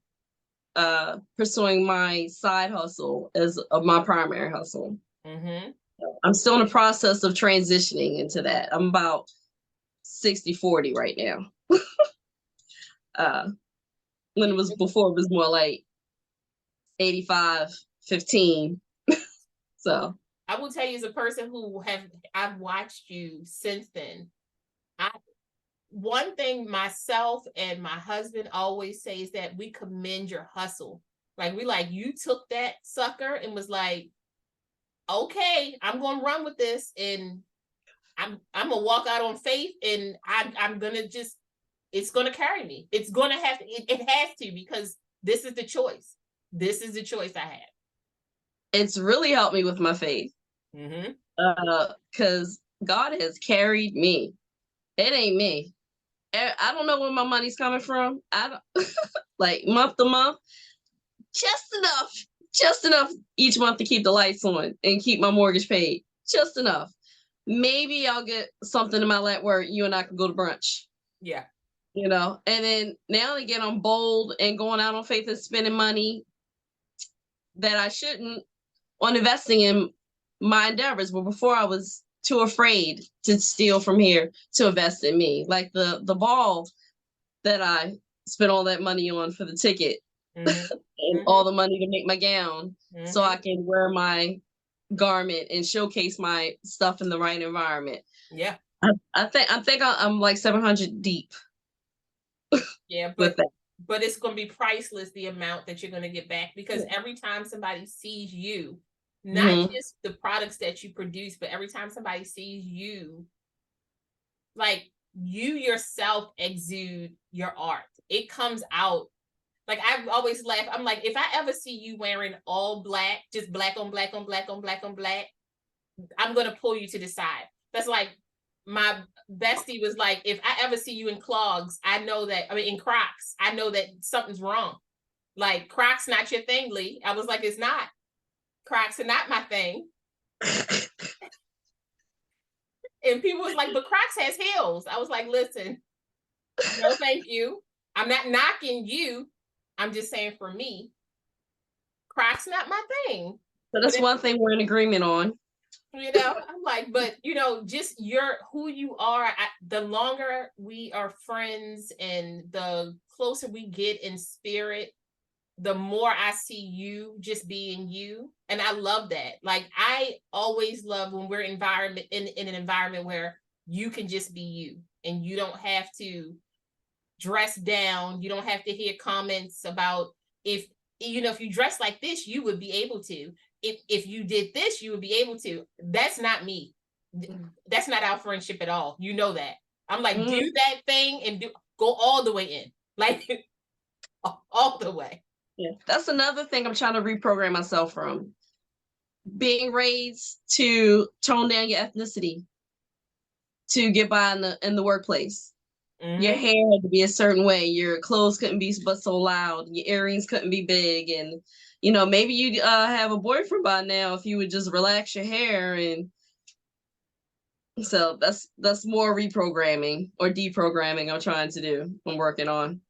pursuing my side hustle as my primary hustle. I'm still in the process of transitioning into that. I'm about 60-40 right now. When it was before, it was more like 85-15. So I will tell you, as a person who I've watched you since then, one thing myself and my husband always say is that we commend your hustle. Like you took that sucker and was like, okay, I'm gonna run with this, and I'm gonna walk out on faith, and I'm gonna just, it's gonna carry me. It's gonna have to, it has to, because this is the choice. This is the choice I have. It's really helped me with my faith. Because God has carried me. It ain't me. I don't know where my money's coming from. I don't like month to month, just enough each month to keep the lights on and keep my mortgage paid. Just enough. Maybe I'll get something in my lap where you and I can go to brunch. Yeah. And then now and again, I'm bold and going out on faith and spending money. that I shouldn't on investing in my endeavors. But before I was too afraid to steal from here to invest in me. Like the ball that I spent all that money on for the ticket and all the money to make my gown so I can wear my garment and showcase my stuff in the right environment. Yeah. I think I'm like 700 deep. Yeah, with that. but it's going to be priceless, the amount that you're going to get back, because every time somebody sees you, not just the products that you produce, but every time somebody sees you, like you yourself exude your art. It comes out. Like I always laugh. I'm like, if I ever see you wearing all black, just black on black on black on black on black, I'm going to pull you to the side. That's like my bestie was like, if I ever see you in clogs, I know that, I mean, in Crocs, I know that something's wrong. Like, Crocs not your thing, Lee. I was like, it's not. Crocs are not my thing. And people was like, but Crocs has heels. I was like, listen, no, thank you. I'm not knocking you. I'm just saying for me, Crocs not my thing. So that's one thing we're in agreement on. You know, I'm like, but you know, just who you are. The longer we are friends and the closer we get in spirit, the more I see you just being you. And I love that. Like, I always love when we're in an environment where you can just be you and you don't have to dress down. You don't have to hear comments about if you dress like this, you would be able to. If you did this, you would be able to. That's not me. That's not our friendship at all. You know that. I'm like, do that thing and go all the way in. Like, all the way. Yeah. That's another thing I'm trying to reprogram myself from. Being raised to tone down your ethnicity to get by in the workplace. Your hair had to be a certain way. Your clothes couldn't be but so loud. Your earrings couldn't be big. And, maybe you'd have a boyfriend by now if you would just relax your hair. And so that's more reprogramming or deprogramming I'm trying to do. I'm working on.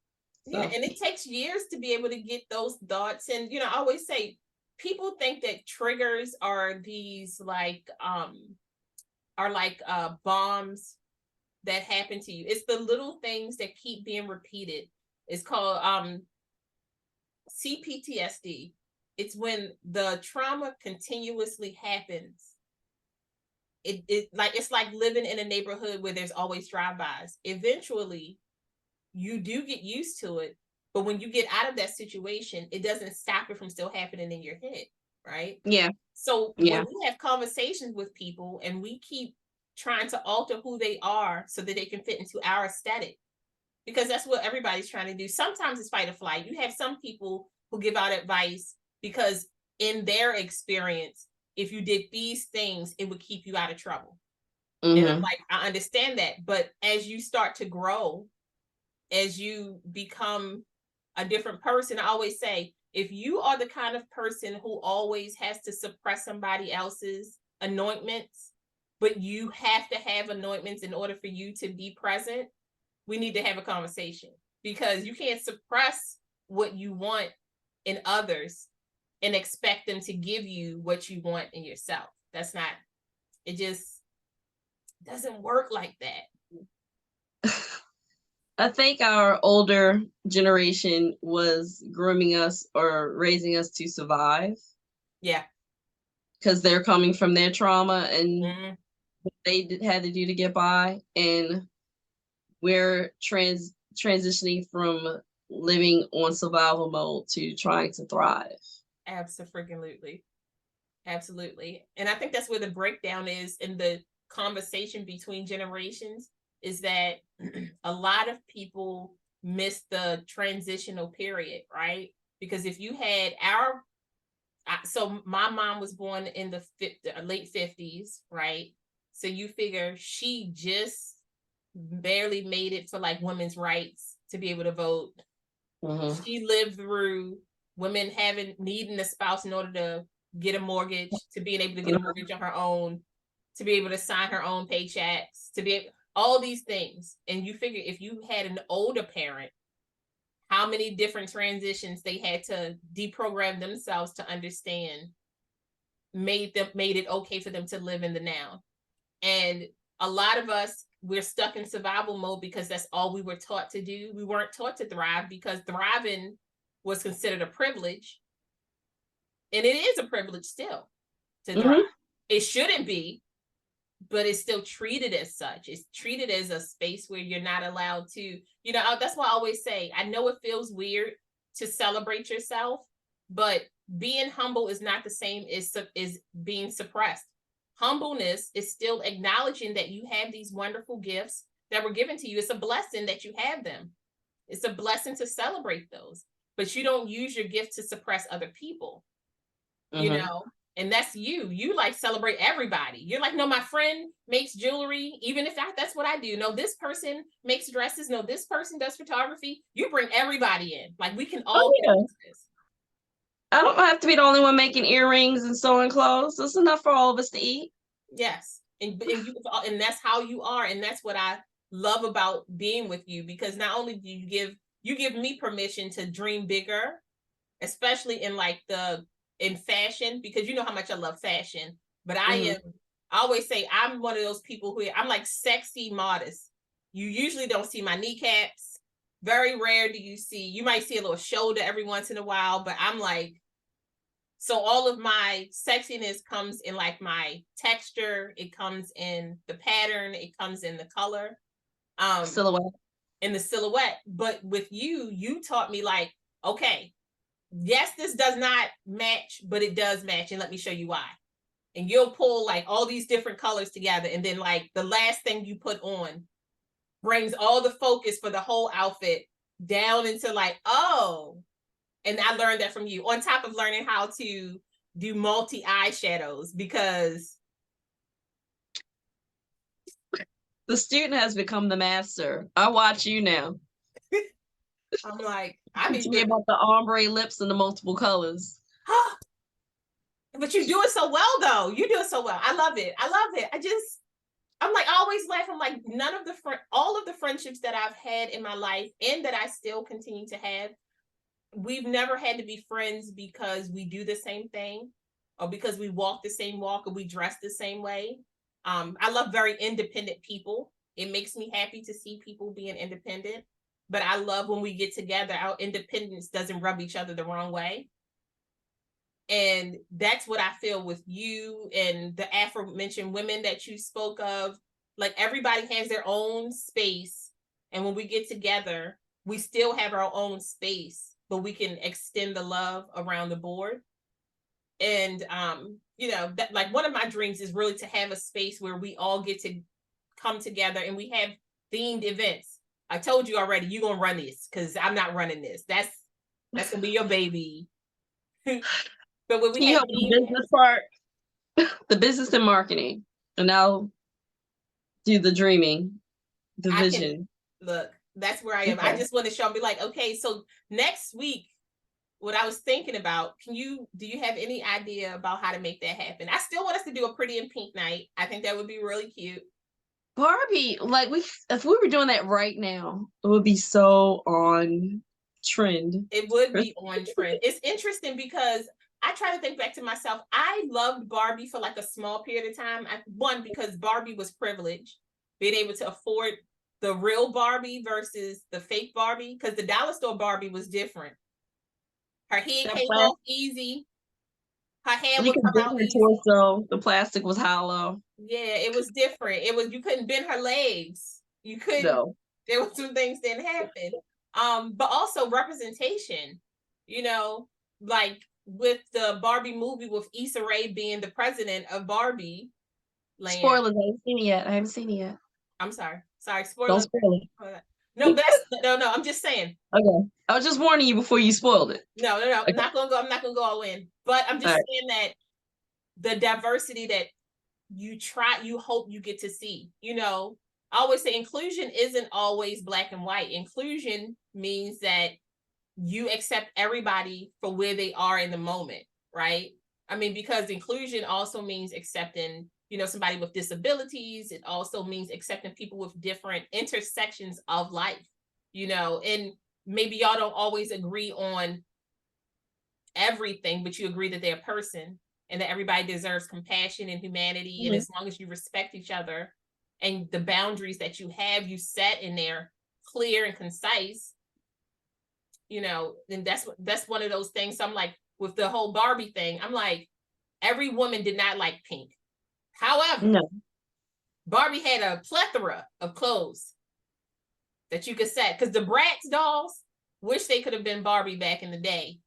So. Yeah, and it takes years to be able to get those thoughts. And, I always say, people think that triggers are these bombs that happen to you. It's the little things that keep being repeated. It's called CPTSD. It's when the trauma continuously happens. It's like living in a neighborhood where there's always drive-bys. Eventually, you do get used to it, but when you get out of that situation, it doesn't stop it from still happening in your head, right? Yeah. So when we have conversations with people and we keep trying to alter who they are so that they can fit into our aesthetic, because that's what everybody's trying to do. Sometimes it's fight or flight. You have some people who give out advice because in their experience, if you did these things, it would keep you out of trouble. And I'm like, I understand that. But as you start to grow, as you become a different person, I always say, if you are the kind of person who always has to suppress somebody else's anointments, but you have to have anointments in order for you to be present, we need to have a conversation, because you can't suppress what you want in others and expect them to give you what you want in yourself. That's not, it just doesn't work like that. I think our older generation was grooming us or raising us to survive. Yeah. Because they're coming from their trauma and what they had to do to get by. And we're transitioning from living on survival mode to trying to thrive. Absolutely. Absolutely. And I think that's where the breakdown is in the conversation between generations, is that a lot of people miss the transitional period, right? Because if you had so my mom was born in the late 50s, right? So you figure she just barely made it for like women's rights to be able to vote. She lived through women needing a spouse in order to get a mortgage, to being able to get a mortgage on her own, to be able to sign her own paychecks, to be able, all these things. And you figure if you had an older parent, how many different transitions they had to deprogram themselves to understand made it okay for them to live in the now. And a lot of us, we're stuck in survival mode because that's all we were taught to do. We weren't taught to thrive because thriving was considered a privilege. And it is a privilege still to thrive. It shouldn't be, but it's still treated as such. It's treated as a space where you're not allowed to, you know, that's why I always say, I know it feels weird to celebrate yourself, but being humble is not the same as being suppressed. Humbleness is still acknowledging that you have these wonderful gifts that were given to you. It's a blessing that you have them. It's a blessing to celebrate those, but you don't use your gift to suppress other people, you know? And that's you like celebrate everybody. You're like, no, my friend makes jewelry, even if that's what I do. No, this person makes dresses. No, this person does photography. You bring everybody in. Like, we can all do this. I don't have to be the only one making earrings and sewing clothes. It's enough for all of us to eat. Yes. And that's how you are. And that's what I love about being with you, because not only do you give me permission to dream bigger, especially in like in fashion, because you know how much I love fashion, but I always say I'm one of those people who I'm like sexy modest. You usually don't see my kneecaps. Very rare do you might see a little shoulder every once in a while, but I'm like, so all of my sexiness comes in like my texture, it comes in the pattern, it comes in the color, silhouette. In the silhouette. But with you taught me like, okay, yes, this does not match, but it does match. And let me show you why. And you'll pull like all these different colors together. And then like the last thing you put on brings all the focus for the whole outfit down into like, oh, and I learned that from you, on top of learning how to do multi eyeshadows, because the student has become the master. I watch you now. I'm like, I teach me about the ombre lips and the multiple colors. But you do it so well, though. You do it so well. I love it. I'm like, I always laugh. I'm like, all of the friendships that I've had in my life and that I still continue to have, we've never had to be friends because we do the same thing or because we walk the same walk or we dress the same way. I love very independent people. It makes me happy to see people being independent, but I love when we get together, our independence doesn't rub each other the wrong way. And that's what I feel with you and the aforementioned women that you spoke of. Like, everybody has their own space. And when we get together, we still have our own space, but we can extend the love around the board. And, you know, that, like, one of my dreams is really to have a space where we all get to come together and we have themed events. I told you already, you're going to run this because I'm not running this. That's going to be your baby. But when we have the business part, the business and marketing, and I'll do the dreaming, the vision. Look, that's where I am. Okay. I just want to show and be like, okay, so next week, what I was thinking about, do you have any idea about how to make that happen? I still want us to do a pretty in pink night. I think that would be really cute. Barbie, like if we were doing that right now, it would be so on trend. It would be on trend. It's interesting because I try to think back to myself. I loved Barbie for like a small period of time. One, because Barbie was privileged, being able to afford the real Barbie versus the fake Barbie, because the dollar store Barbie was different. Her head came off easy. Her hair would come out easy. Torso, the plastic was hollow. Yeah, it was different. You couldn't bend her legs. You couldn't. No. There were some things didn't happen. But also representation. You know, like with the Barbie movie with Issa Rae being the president of Barbie land. Spoilers, I haven't seen it yet. I'm sorry. Spoilers. Don't spoil it. No, no, I'm just saying. Okay. I was just warning you before you spoiled it. No. Okay. I'm not gonna go all in. But I'm just saying that the diversity that you hope you get to see. You know, I always say inclusion isn't always black and white. Inclusion means that you accept everybody for where they are in the moment, right? I mean, because inclusion also means accepting, you know, somebody with disabilities. It also means accepting people with different intersections of life, you know, and maybe y'all don't always agree on everything, but you agree that they're a person and that everybody deserves compassion and humanity. And as long as you respect each other and the boundaries that you have, you set in there clear and concise, you know, then that's one of those things. So I'm like, with the whole Barbie thing, I'm like, every woman did not like pink. However, No. Barbie had a plethora of clothes that you could set, because the Bratz dolls wish they could have been Barbie back in the day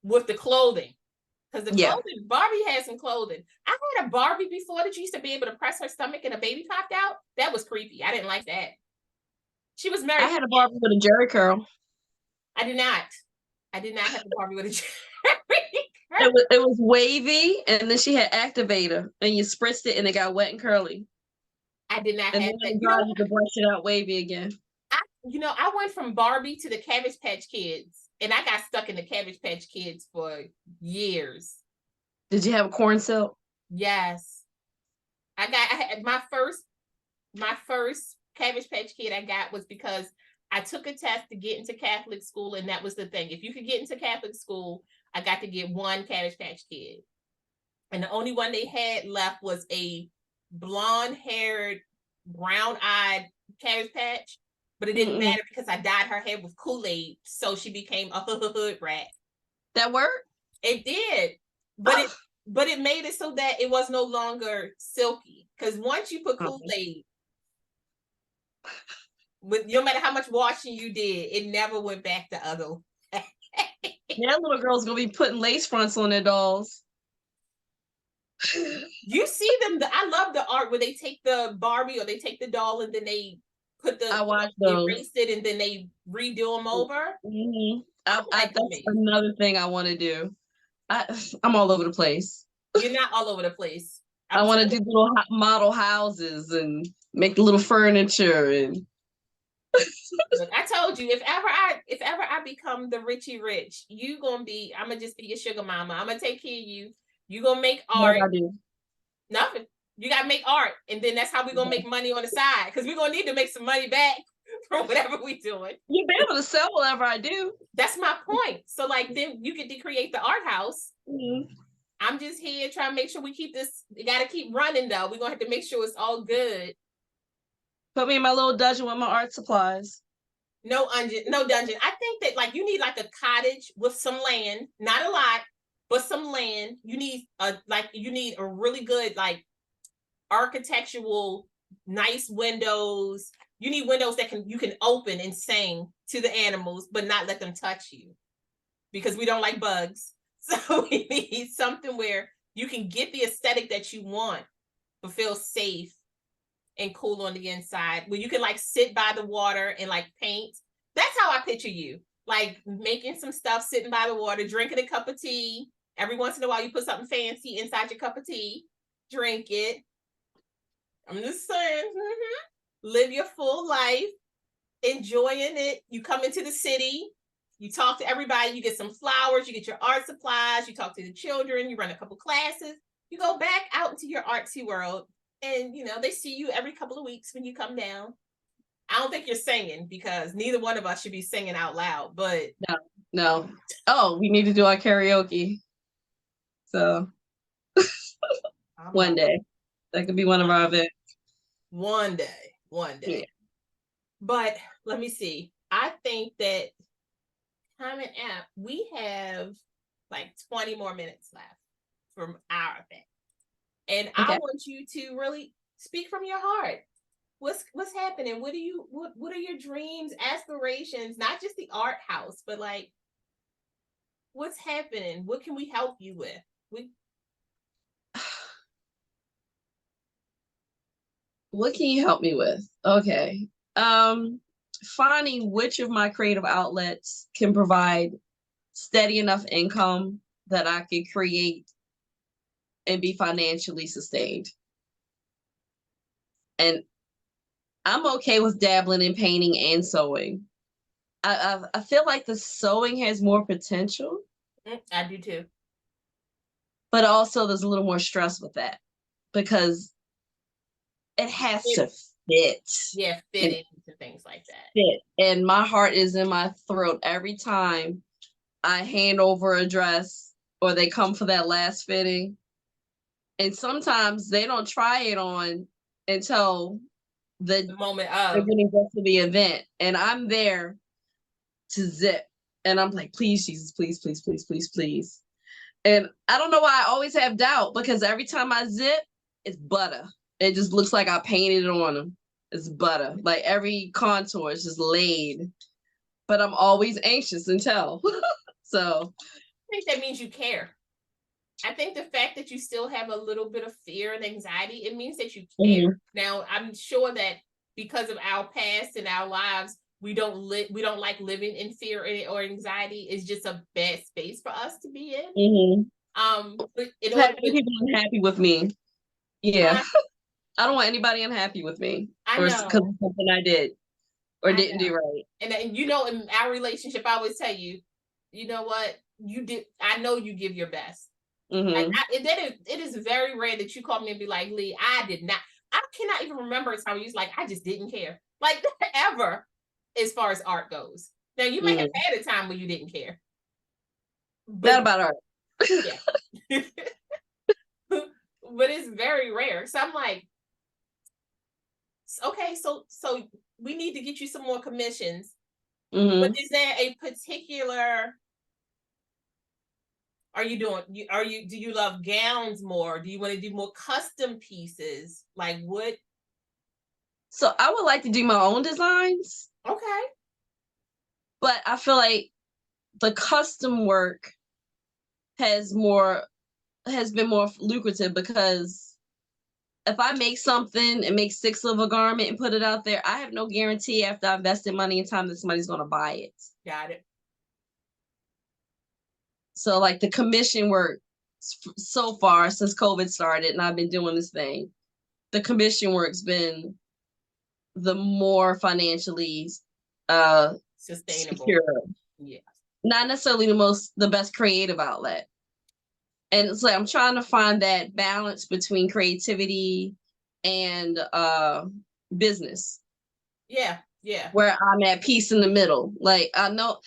with the clothing. Because the clothing, Barbie had some clothing. I had a Barbie before that used to be able to press her stomach and a baby popped out. That was creepy. I didn't like that. She was married. I had a Barbie with a jerry curl. I did not. I did not have a Barbie with a jerry curl. It was wavy, and then she had activator, and you spritzed it, and it got wet and curly. I did not and have then that. You could brush it out wavy again. I went from Barbie to the Cabbage Patch Kids, and I got stuck in the Cabbage Patch Kids for years. Did you have a corn silk? Yes. I had my first Cabbage Patch Kid I got was because I took a test to get into Catholic school, and that was the thing. If you could get into Catholic school, I got to get one Cabbage Patch Kid. And the only one they had left was a blonde-haired, brown-eyed Cabbage Patch, but it didn't matter because I dyed her hair with Kool-Aid, so she became a hood rat. That worked? It did, but it made it so that it was no longer silky. Because once you put Kool-Aid, with no matter how much washing you did, it never went back the other way. That little girl's gonna be putting lace fronts on their dolls. You see them. I love the art where they take the Barbie or they take the doll and then they put the erase it and then they redo them over. That's another thing I want to do. I'm all over the place. You're not all over the place. I want to do little model houses and make the little furniture and. Look, I told you, if ever I become the Richie Rich, I'm gonna just be your sugar mama. I'm gonna take care of you. You gonna make art. What I do? Nothing. You gotta make art, and then that's how we're gonna make money on the side, because we're gonna need to make some money back from whatever we're doing. You'll be able to sell whatever I do. That's my point. So like, then you get to create the art house. I'm just here trying to make sure we keep this. We gotta keep running though. We're gonna have to make sure it's all good. Put me in my little dungeon with my art supplies. No dungeon. I think that like you need like a cottage with some land, not a lot, but some land. You need a really good like architectural, nice windows. You need windows that you can open and sing to the animals, but not let them touch you, because we don't like bugs. So we need something where you can get the aesthetic that you want, but feel safe and cool on the inside, where you can like sit by the water and like paint. That's how I picture you, like making some stuff, sitting by the water, drinking a cup of tea. Every once in a while you put something fancy inside your cup of tea, drink it. I'm just saying, live your full life, enjoying it. You come into the city, you talk to everybody, you get some flowers, you get your art supplies, you talk to the children, you run a couple classes, you go back out into your artsy world. And, they see you every couple of weeks when you come down. I don't think you're singing, because neither one of us should be singing out loud, but. No. Oh, we need to do our karaoke. So one day. That could be one of our events. One day. Yeah. But let me see. I think that Time and App, we have like 20 more minutes left from our event. And I want you to really speak from your heart. What's happening? What are your dreams, aspirations, not just the art house, but like what's happening? What can we help you with? What can you help me with? Okay. Finding which of my creative outlets can provide steady enough income that I can create and be financially sustained. And I'm okay with dabbling in painting and sewing. I feel like the sewing has more potential. I do too. But also there's a little more stress with that, because it has to fit. Yeah, And fittings and things like that. fit. And my heart is in my throat every time I hand over a dress or they come for that last fitting. And sometimes they don't try it on until The they're moment of. getting ready for the event. And I'm there to zip. And I'm like, please, Jesus, please, please, please, please, please. And I don't know why I always have doubt, because every time I zip, it's butter. It just looks like I painted it on them. It's butter. Like every contour is just laid. But I'm always anxious until. So I think that means you care. I think the fact that you still have a little bit of fear and anxiety, it means that you care. mhm. Now, I'm sure that because of our past and our lives, we don't like living in fear or anxiety. It's just a bad space for us to be in. But in order Having people unhappy with me. Yeah. I don't want anybody unhappy with me. I Or because know. of something I did or I didn't know. do right. And you know, in our relationship, I always tell you, you know what? You did. I know you give your best. Like it is very rare that you call me and be like, Lee, I did not. I cannot even remember a time you was like, I just didn't care. Like ever, as far as art goes. Now you may have had a time where you didn't care. But Not about art. yeah. But it's very rare. So I'm like, okay, so we need to get you some more commissions. But is there a particular do you love gowns more? Do you want to do more custom pieces? Like what? So I would like to do my own designs. Okay. But I feel like the custom work has been more lucrative, because if I make something and make 6 of a garment and put it out there, I have no guarantee after I invested money and time that somebody's going to buy it. Got it. So like the commission work so far since COVID started and I've been doing this thing, the commission work's been the more financially Sustainable. secure. Yeah. Not necessarily the best creative outlet. And it's like I'm trying to find that balance between creativity and business. Yeah. Yeah. Where I'm at peace in the middle. Like I know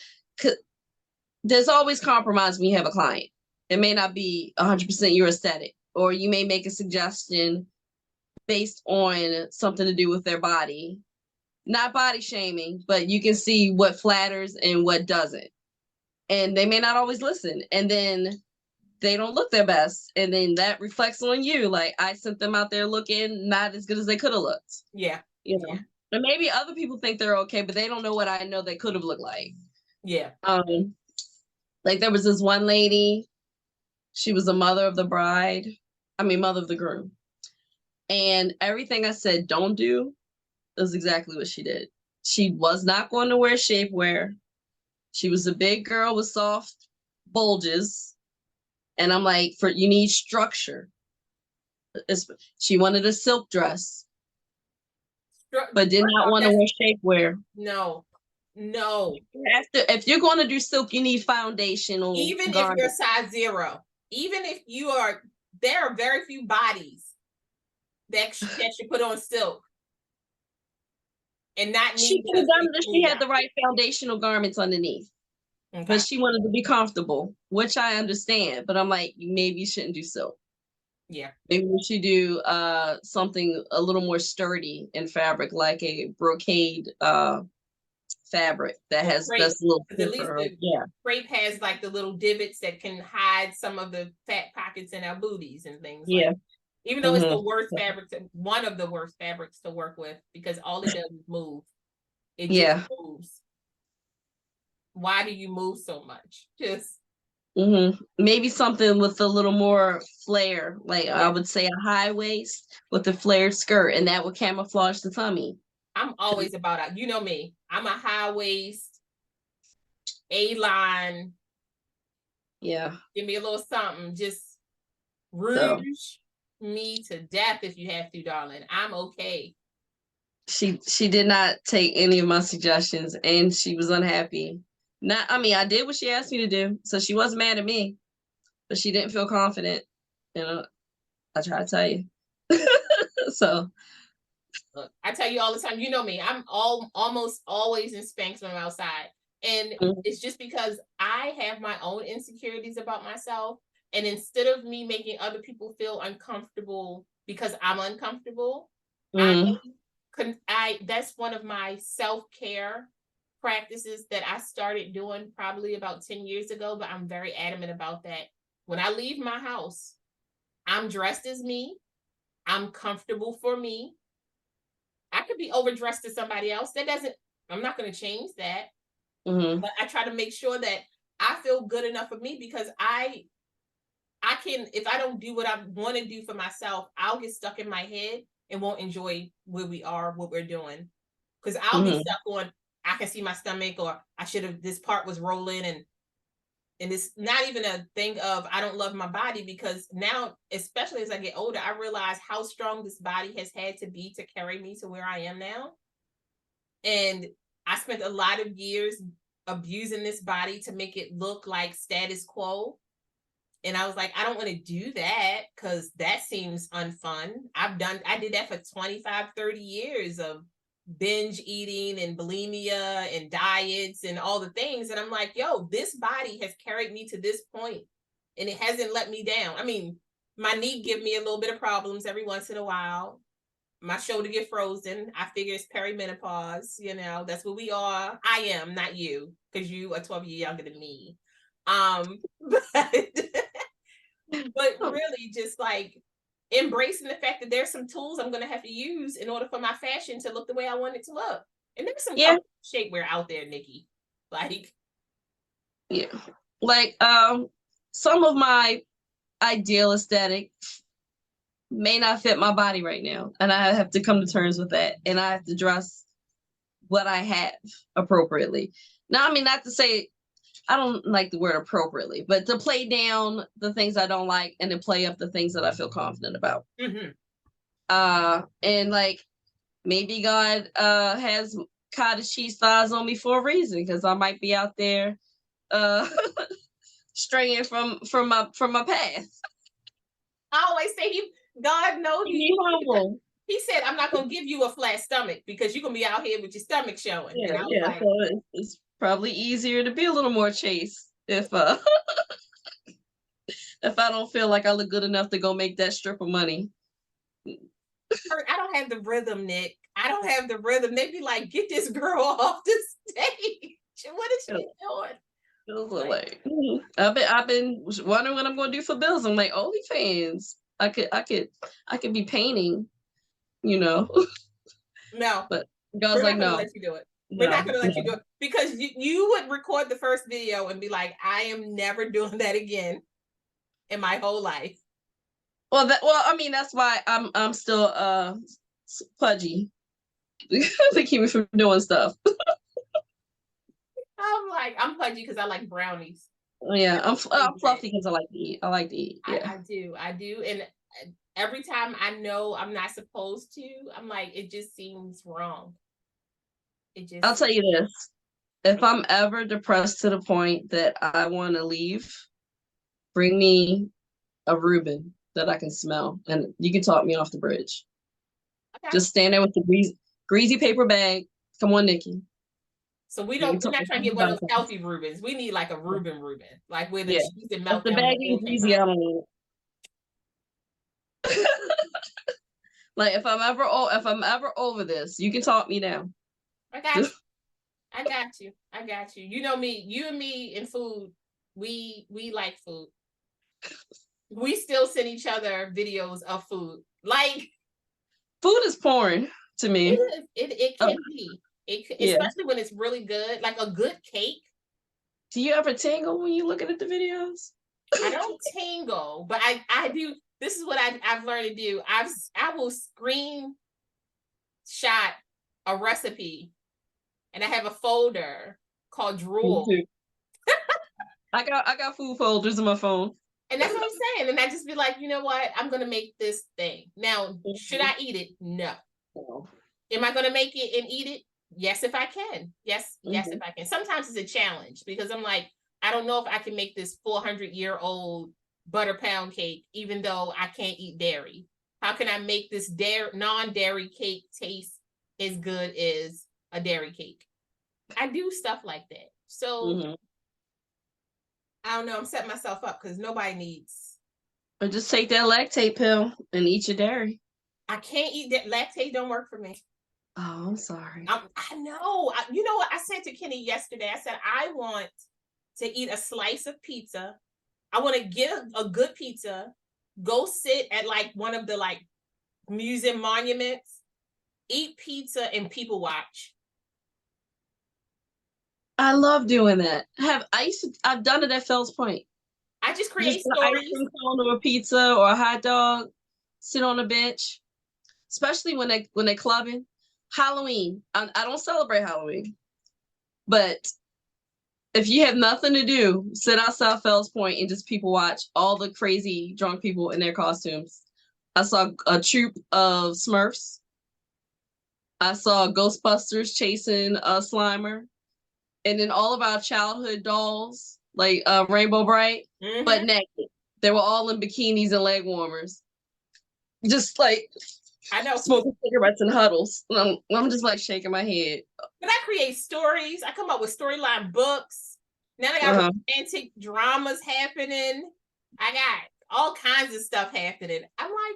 there's always compromise when you have a client. It may not be 100% your aesthetic, or you may make a suggestion based on something to do with their body. Not body shaming, but you can see what flatters and what doesn't. And they may not always listen. And then they don't look their best. And then that reflects on you. Like I sent them out there looking not as good as they could have looked. Yeah. You know. Yeah. And maybe other people think they're okay, but they don't know what I know they could have looked like. Yeah. Like there was this one lady, she was the mother of the groom. And everything I said don't do is exactly what she did. She was not going to wear shapewear. She was a big girl with soft bulges. And I'm like, you need structure. She wanted a silk dress, but did not want to wear shapewear. No. If you're going to do silk, you need foundational. Even garment. if you're size 0, even if you are, there are very few bodies that should put on silk. And not she could have done this. She had the right foundational garments underneath. Okay. But she wanted to be comfortable, which I understand. But I'm like, maybe you shouldn't do silk. Yeah. Maybe we should do something a little more sturdy in fabric, like a brocade fabric that has this little crepe has like the little divots that can hide some of the fat pockets in our booties and things. Yeah. Like even though it's the worst fabric, one of the worst fabrics to work with, because all it does is move. It just moves. Why do you move so much? Just maybe something with a little more flare, like I would say a high waist with a flared skirt, and that would camouflage the tummy. I'm always about it. You know me. I'm a high waist, A-line. Yeah. Give me a little something. Just rouge me to death if you have to, darling. I'm okay. She did not take any of my suggestions, and she was unhappy. I did what she asked me to do, so she wasn't mad at me, but she didn't feel confident. You know, I try to tell you. So Look, I tell you all the time, you know me, I'm almost always in Spanx when I'm outside. And Mhm. it's just because I have my own insecurities about myself. And instead of me making other people feel uncomfortable because I'm uncomfortable, I Mm. that's one of my self-care practices that I started doing probably about 10 years ago, but I'm very adamant about that. When I leave my house, I'm dressed as me. I'm comfortable for me. I could be overdressed to somebody else. I'm not going to change that. Mhm. But I try to make sure that I feel good enough for me because I can, if I don't do what I want to do for myself, I'll get stuck in my head and won't enjoy where we are, what we're doing. Because I'll be Mhm. stuck on, I can see my stomach, or I should have, this part was rolling, and it's not even a thing of I don't love my body, because now, especially as I get older, I realize how strong this body has had to be to carry me to where I am now. And I spent a lot of years abusing this body to make it look like status quo. And I was like, I don't want to do that because that seems unfun. I did that for 25, 30 years of binge eating and bulimia and diets and all the things. And I'm like, yo, this body has carried me to this point and it hasn't let me down. I mean, my knee give me a little bit of problems every once in a while. My shoulder get frozen. I figure it's perimenopause, that's what we are. I am, not you, because you are 12 years younger than me. But but really just like embracing the fact that there's some tools I'm gonna have to use in order for my fashion to look the way I want it to look. And there's some Yeah. comfort shapewear out there, Nikki. Like, Yeah. Like some of my ideal aesthetic may not fit my body right now, and I have to come to terms with that, and I have to dress what I have appropriately. Now, I mean, not to say I don't like the word appropriately, but to play down the things I don't like and to play up the things that I feel confident about. mhm. And like maybe God has cottage cheese thighs on me for a reason, because I might be out there uh straying from my path. I always say God knows Keep me humble. he said, I'm not gonna give you a flat stomach because you're gonna be out here with your stomach showing. Yeah, And I was yeah. So like, it's probably easier to be a little more chaste if if I don't feel like I look good enough to go make that strip of money. I don't have the rhythm, Nick. I don't have the rhythm. They be like, get this girl off the stage. What is she doing? Like, I've been wondering what I'm going to do for bills. I'm like, OnlyFans. I could be painting, you know. no, But God's we're like, not gonna no, let you do it. We're not no, gonna let you do no. it because you would record the first video and be like, I am never doing that again in my whole life. Well, I mean, that's why I'm still pudgy. They keep me from doing stuff. I'm like, I'm pudgy because I like brownies. Yeah, I'm Okay. fluffy because I like to eat. I like to eat. Yeah. I do. And every time I know I'm not supposed to, I'm like, it just seems wrong. It I'll just, tell you this. If I'm ever depressed to the point that I want to leave, bring me a Reuben that I can smell, and you can talk me off the bridge. okay. Just stand there with the greasy paper bag. Come on, Nikki. So You can we're talk not me trying to get one of about those something. healthy Reubens. We need like a Reuben, like where the Yeah. cheese and If melt the down bag the whole ain't thing greasy, out. I don't need it. Like if I'm ever over this, you can talk me down. I got you. I got you. I got you. You know me, you and me in food, we like food. We still send each other videos of food. Like Food is porn to it me. is, it Oh, can be. yeah. Especially when it's really good, like a good cake. Do you ever tingle when you're looking at the videos? I don't tingle, but I do. This is what I've learned to do. I will screenshot a recipe, and I have a folder called Me Drool. too. I got food folders in my phone. And that's what I'm saying. And I just be like, you know what? I'm gonna make this thing. Now, should Mhm. I eat it? No. So, Am I gonna make it and eat it? Yes, if I can. Yes, if mhm. I can. Sometimes it's a challenge because I'm like, I don't know if I can make this 400-year-old butter pound cake, even though I can't eat dairy. How can I make this non-dairy cake taste as good as a dairy cake? I do stuff like that. So I don't know. I'm setting myself up because nobody needs. Or just take that lactate pill and eat your dairy. I can't eat that. Lactate don't work for me. Oh, I'm sorry. I know. You know what? I said to Kenny yesterday, I said, I want to eat a slice of pizza. I want to get a good pizza, go sit at like one of the like museum monuments, eat pizza and people watch. I love doing that. I've done it at Fells Point. I just create Just put an ice stories. cream cone or a pizza or a hot dog, sit on a bench, especially when they clubbing. Halloween. I don't celebrate Halloween, but if you have nothing to do, sit outside Fells Point and just people watch all the crazy drunk people in their costumes. I saw a troop of Smurfs. I saw Ghostbusters chasing a Slimer. And then all of our childhood dolls, like Rainbow Bright, but naked. They were all in bikinis and leg warmers. Just like, I know, smoking cigarettes in huddles. I'm just like shaking my head. But I create stories. I come up with storyline books. Now I got romantic dramas happening. I got all kinds of stuff happening. I'm like,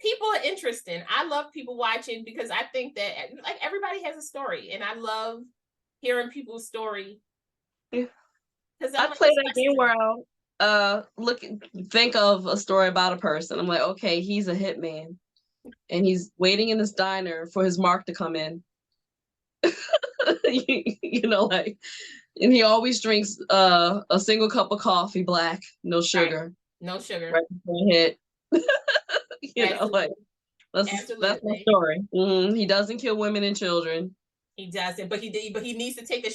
people are interesting. I love people watching because I think that like everybody has a story, and I love hearing people's story. Yeah. I play that game where I'll think of a story about a person. I'm like, okay, he's a hitman and he's waiting in this diner for his mark to come in. Like, and he always drinks a single cup of coffee, black, no sugar. Right. No sugar. Right before hit. Like that's my story. He doesn't kill women and children. He doesn't, but he needs to take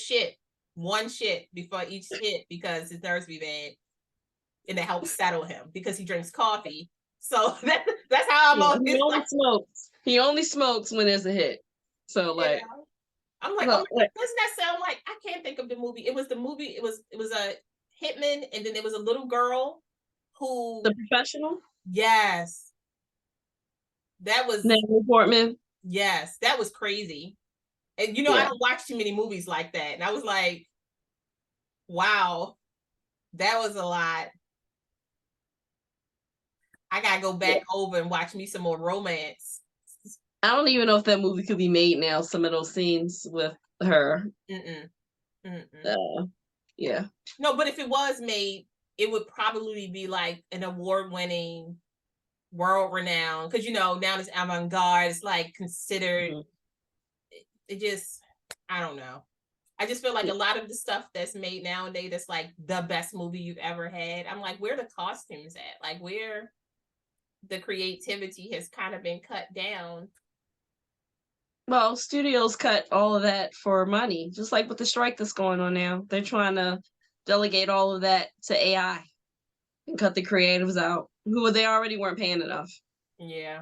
one shit before each hit because his nerves be bad, and it helps settle him because he drinks coffee. So that's how I'm. He only smokes when there's a hit. So like, I'm like, doesn't that sound like? I can't think of the movie. It was the movie. It was a hitman, and then there was a little girl who. The Professional. Yes. That was Natalie Portman. Yes, that was crazy. And I don't watch too many movies like that. And I was like, wow, that was a lot. I gotta go back over and watch me some more romance. I don't even know if that movie could be made now, some of those scenes with her. Yeah. No, but if it was made, it would probably be like an award-winning, world-renowned, because now it's avant-garde, it's like considered. It just, I don't know. I just feel like a lot of the stuff that's made nowadays that's like the best movie you've ever had. I'm like, where are the costumes at? Like, where the creativity has kind of been cut down. Well, studios cut all of that for money, just like with the strike that's going on now. They're trying to delegate all of that to AI and cut the creatives out, who they already weren't paying enough. Yeah.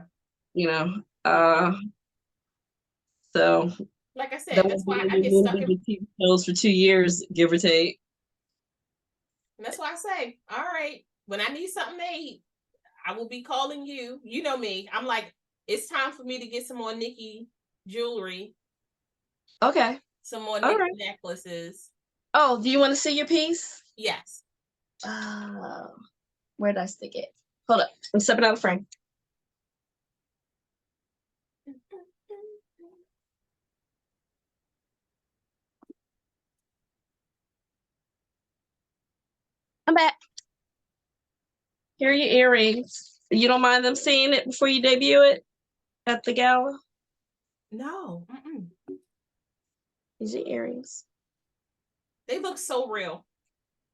So like I said, that's why I get stuck in TV shows for 2 years, give or take. And that's why I say, all right, when I need something made, I will be calling you. You know me. I'm like, it's time for me to get some more Nikki jewelry. Okay. Some more Nikki necklaces. Oh, do you want to see your piece? Yes. Where did I stick it? Hold up. I'm stepping out of frame. I'm back. Here are your earrings. You don't mind them seeing it before you debut it at the gala? No. These are earrings. They look so real.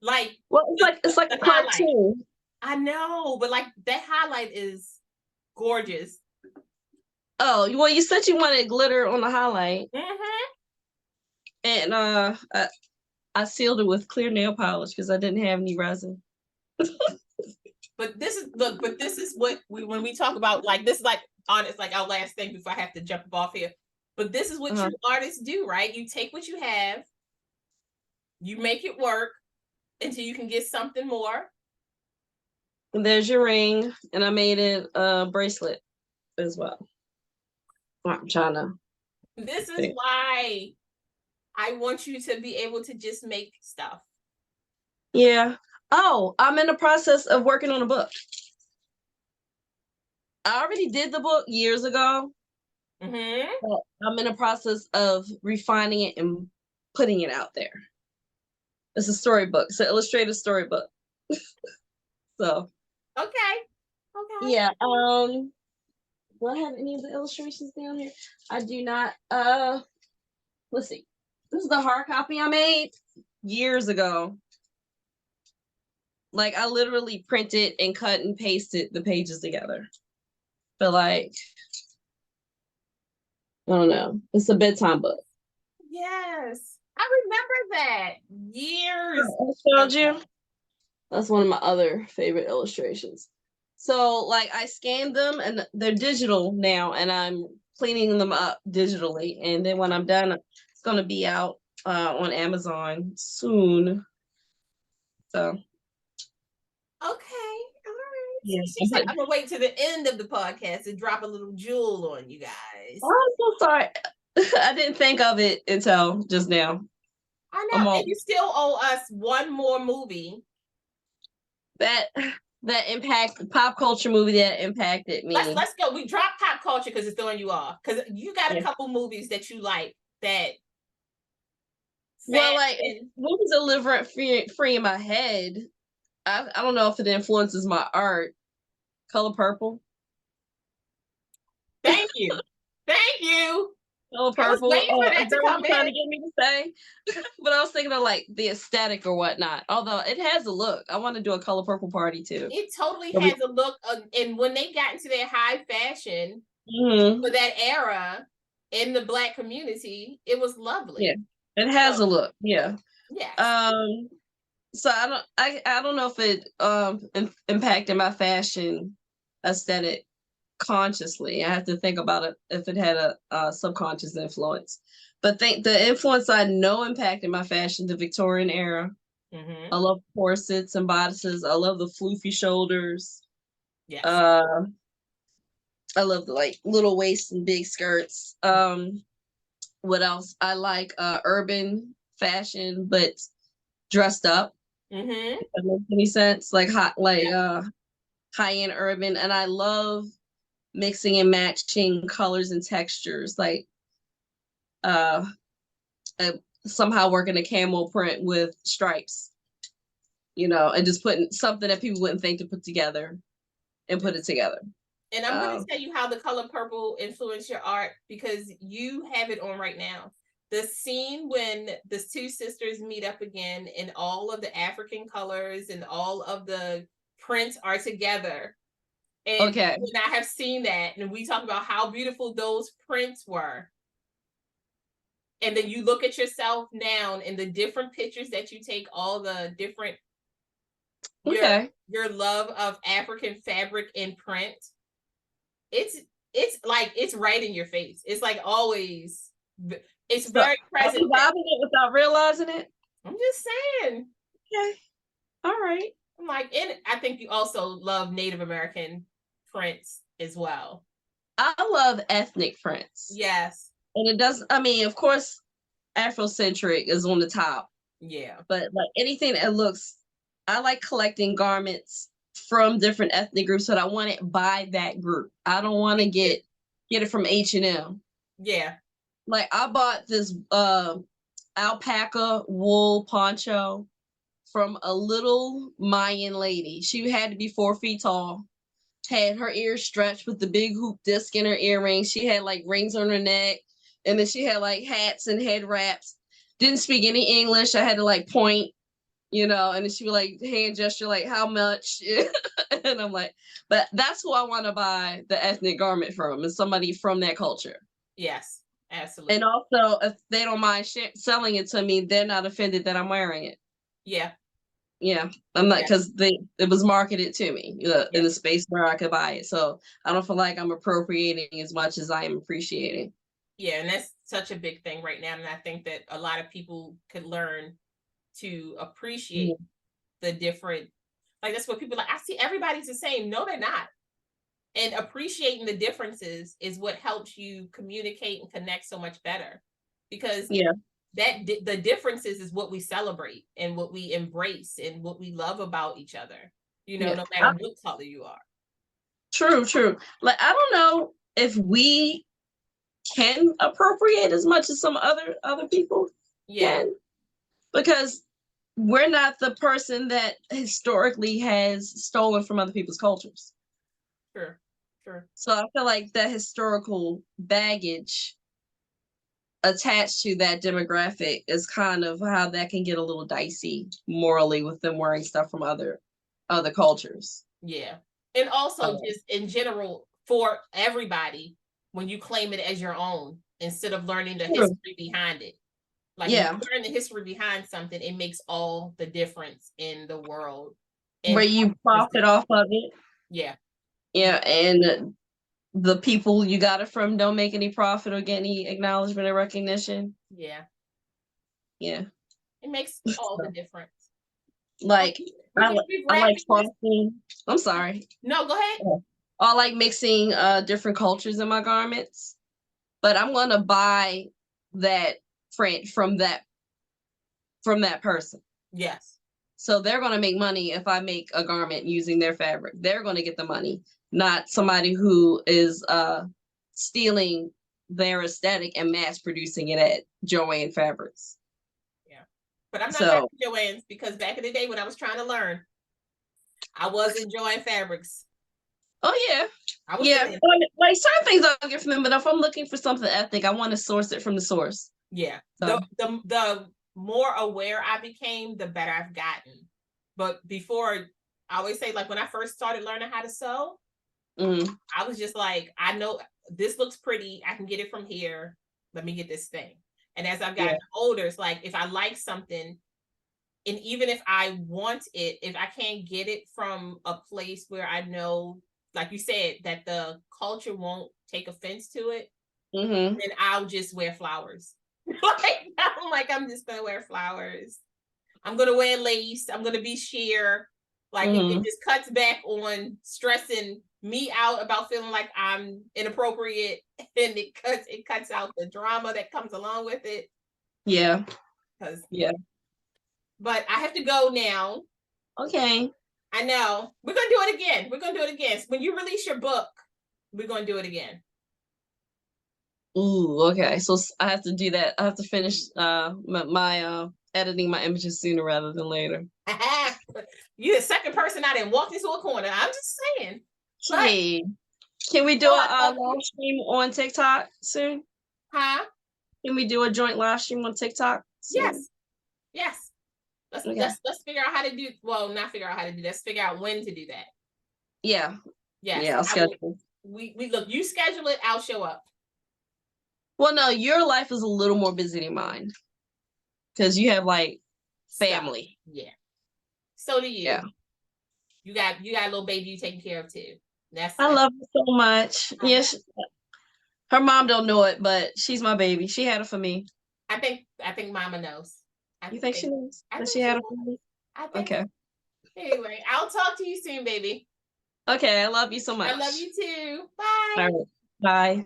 Like, well, it's like a cartoon. I know, but like that highlight is gorgeous. Oh, well, you said you wanted glitter on the highlight. And I sealed it with clear nail polish because I didn't have any resin. But this is what when we talk about, like, this is like honest, like our last thing before I have to jump off here. But this is what you artists do, right? You take what you have, you make it work until you can get something more. There's your ring, and I made it a bracelet as well. I'm trying to This is think. why I want you to be able to just make stuff. Yeah. Oh, I'm in the process of working on a book. I already did the book years ago. Mm-hmm. But I'm in the process of refining it and putting it out there. It's a storybook. It's an illustrated storybook. So Okay. Okay. yeah. Do I have any of the illustrations down here? I do not. Let's see. This is the hard copy I made years ago. Like I literally printed and cut and pasted the pages together. But like, I don't know. It's a bedtime book. Yes. I remember that years I showed you. That's one of my other favorite illustrations. So like I scanned them and they're digital now, and I'm cleaning them up digitally. And then when I'm done, it's gonna be out on Amazon soon. So Okay. All right. yeah. She said, I'm gonna wait to the end of the podcast to drop a little jewel on you guys. Oh, I'm so sorry. I didn't think of it until just now. I know. And you still owe us one more movie. That impact pop culture movie that impacted me. Let's go. We dropped pop culture because it's throwing you off. Because you got a couple movies that you like that. Well, like movies are living free in my head. I don't know if it influences my art. Color Purple. Thank you. Thank you. Color Purple. I was waiting for that Is that to what come you're trying to in. get me to say? But I was thinking of like the aesthetic or whatnot. Although it has a look. I want to do a Color Purple party too. It totally has a look of, and when they got into their high fashion for that era in the Black community, it was lovely. Yeah, it has a look. Yeah. Yeah. So I don't know if it impacted my fashion aesthetic consciously. I have to think about it if it had a subconscious influence. But the influence I know impacted my fashion, the Victorian era. Mm-hmm. I love corsets and bodices. I love the floofy shoulders. Yes. I love the like little waists and big skirts. What else? I like urban fashion, but dressed up. Mm-hmm. If that makes any sense? Like high-end urban. And I love mixing and matching colors and textures. Like somehow working a camel print with stripes, and just putting something that people wouldn't think to put together and put it together. And I'm going to tell you how the Color Purple influenced your art because you have it on right now. The scene when the two sisters meet up again and all of the African colors and all of the prints are together. And okay. when I have seen that, and we talk about how beautiful those prints were. And then you look at yourself now and the different pictures that you take, all the different, your love of African fabric and print. It's like it's right in your face. It's like always. It's very present. Are you vibing it without realizing it? I'm just saying. Okay. All right. I'm like, and I think you also love Native American prints as well. I love ethnic prints. Yes. And it does, I mean, of course, Afrocentric is on the top. Yeah. But like anything that looks, I like collecting garments from different ethnic groups, but I want it by that group. I don't want to get it from H&M. Yeah. Like I bought this alpaca wool poncho from a little Mayan lady. She had to be 4 feet tall, had her ears stretched with the big hoop disc in her earrings. She had like rings on her neck, and then she had like hats and head wraps. Didn't speak any English. I had to like point, and then she would like hand gesture, like how much. And I'm like, but that's who I want to buy the ethnic garment from, is somebody from that culture. Yes, absolutely. And also, if they don't mind selling it to me, they're not offended that I'm wearing it. Yeah. Yeah, I'm not, because it was marketed to me in a space where I could buy it. So I don't feel like I'm appropriating as much as I am appreciating. Yeah, and that's such a big thing right now. And I think that a lot of people could learn to appreciate the different, Like that's what people like. I see everybody's the same. No, they're not. And appreciating the differences is what helps you communicate and connect so much better, because the differences is what we celebrate and what we embrace and what we love about each other. You know, no matter what color you are. True. Like I don't know if we can appropriate as much as some other people can, because we're not the person that historically has stolen from other people's cultures. Sure. So I feel like that historical baggage attached to that demographic is kind of how that can get a little dicey morally with them wearing stuff from other cultures. Yeah. And also just in general for everybody, when you claim it as your own instead of learning the history behind it. Like when you learn the history behind something, it makes all the difference in the world. Where you profit off of it. Yeah. And the people you got it from don't make any profit or get any acknowledgement or recognition. Yeah. It makes all the difference. Like I like frosting. I'm sorry. No, go ahead. I like mixing different cultures in my garments, but I'm gonna buy that print from that person. Yes. So they're gonna make money if I make a garment using their fabric. They're gonna get the money, not somebody who is stealing their aesthetic and mass producing it at Joanne Fabrics. Yeah, but I'm not back to Joanne's, because back in the day when I was trying to learn, I was in Joanne Fabrics. Oh yeah. Like certain things I'll get from them, but if I'm looking for something ethnic, I want to source it from the source. Yeah. So. The more aware I became, the better I've gotten. But before, I always say, like when I first started learning how to sew, I was just like, I know this looks pretty. I can get it from here. Let me get this thing. And as I've gotten older, it's like if I like something, and even if I want it, if I can't get it from a place where I know, like you said, that the culture won't take offense to it, then I'll just wear flowers. I'm just gonna wear flowers. I'm gonna wear lace. I'm gonna be sheer. Like it just cuts back on stressing me out about feeling like I'm inappropriate, and it cuts out the drama that comes along with it. Yeah. But I have to go now. Okay. I know. We're gonna do it again. When you release your book, we're gonna do it again. Ooh, okay. So I have to do that. I have to finish my editing my images sooner rather than later. You're the second person I didn't walk into a corner. I'm just saying. Hey, can we do a live stream on TikTok soon? Huh? Can we do a joint live stream on TikTok soon? Yes. Let's figure out how to do. Well, not figure out how to do. Let's figure out when to do that. Yeah. Yes. Yeah. I'll schedule. We look. You schedule it. I'll show up. Well, no, your life is a little more busy than mine, because you have like family. Yeah. So do you. Yeah. You got a little baby you taking care of too. I love her so much. Yes. Her mom don't know it, but she's my baby. She had it for me. I think Mama knows. You think she knows that she had it for me? Okay. Anyway, I'll talk to you soon, baby. Okay, I love you so much. I love you too. Bye. All right. Bye.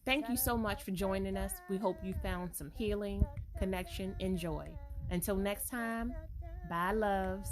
Thank you so much for joining us. We hope you found some healing, connection, and joy. Until next time, bye, loves.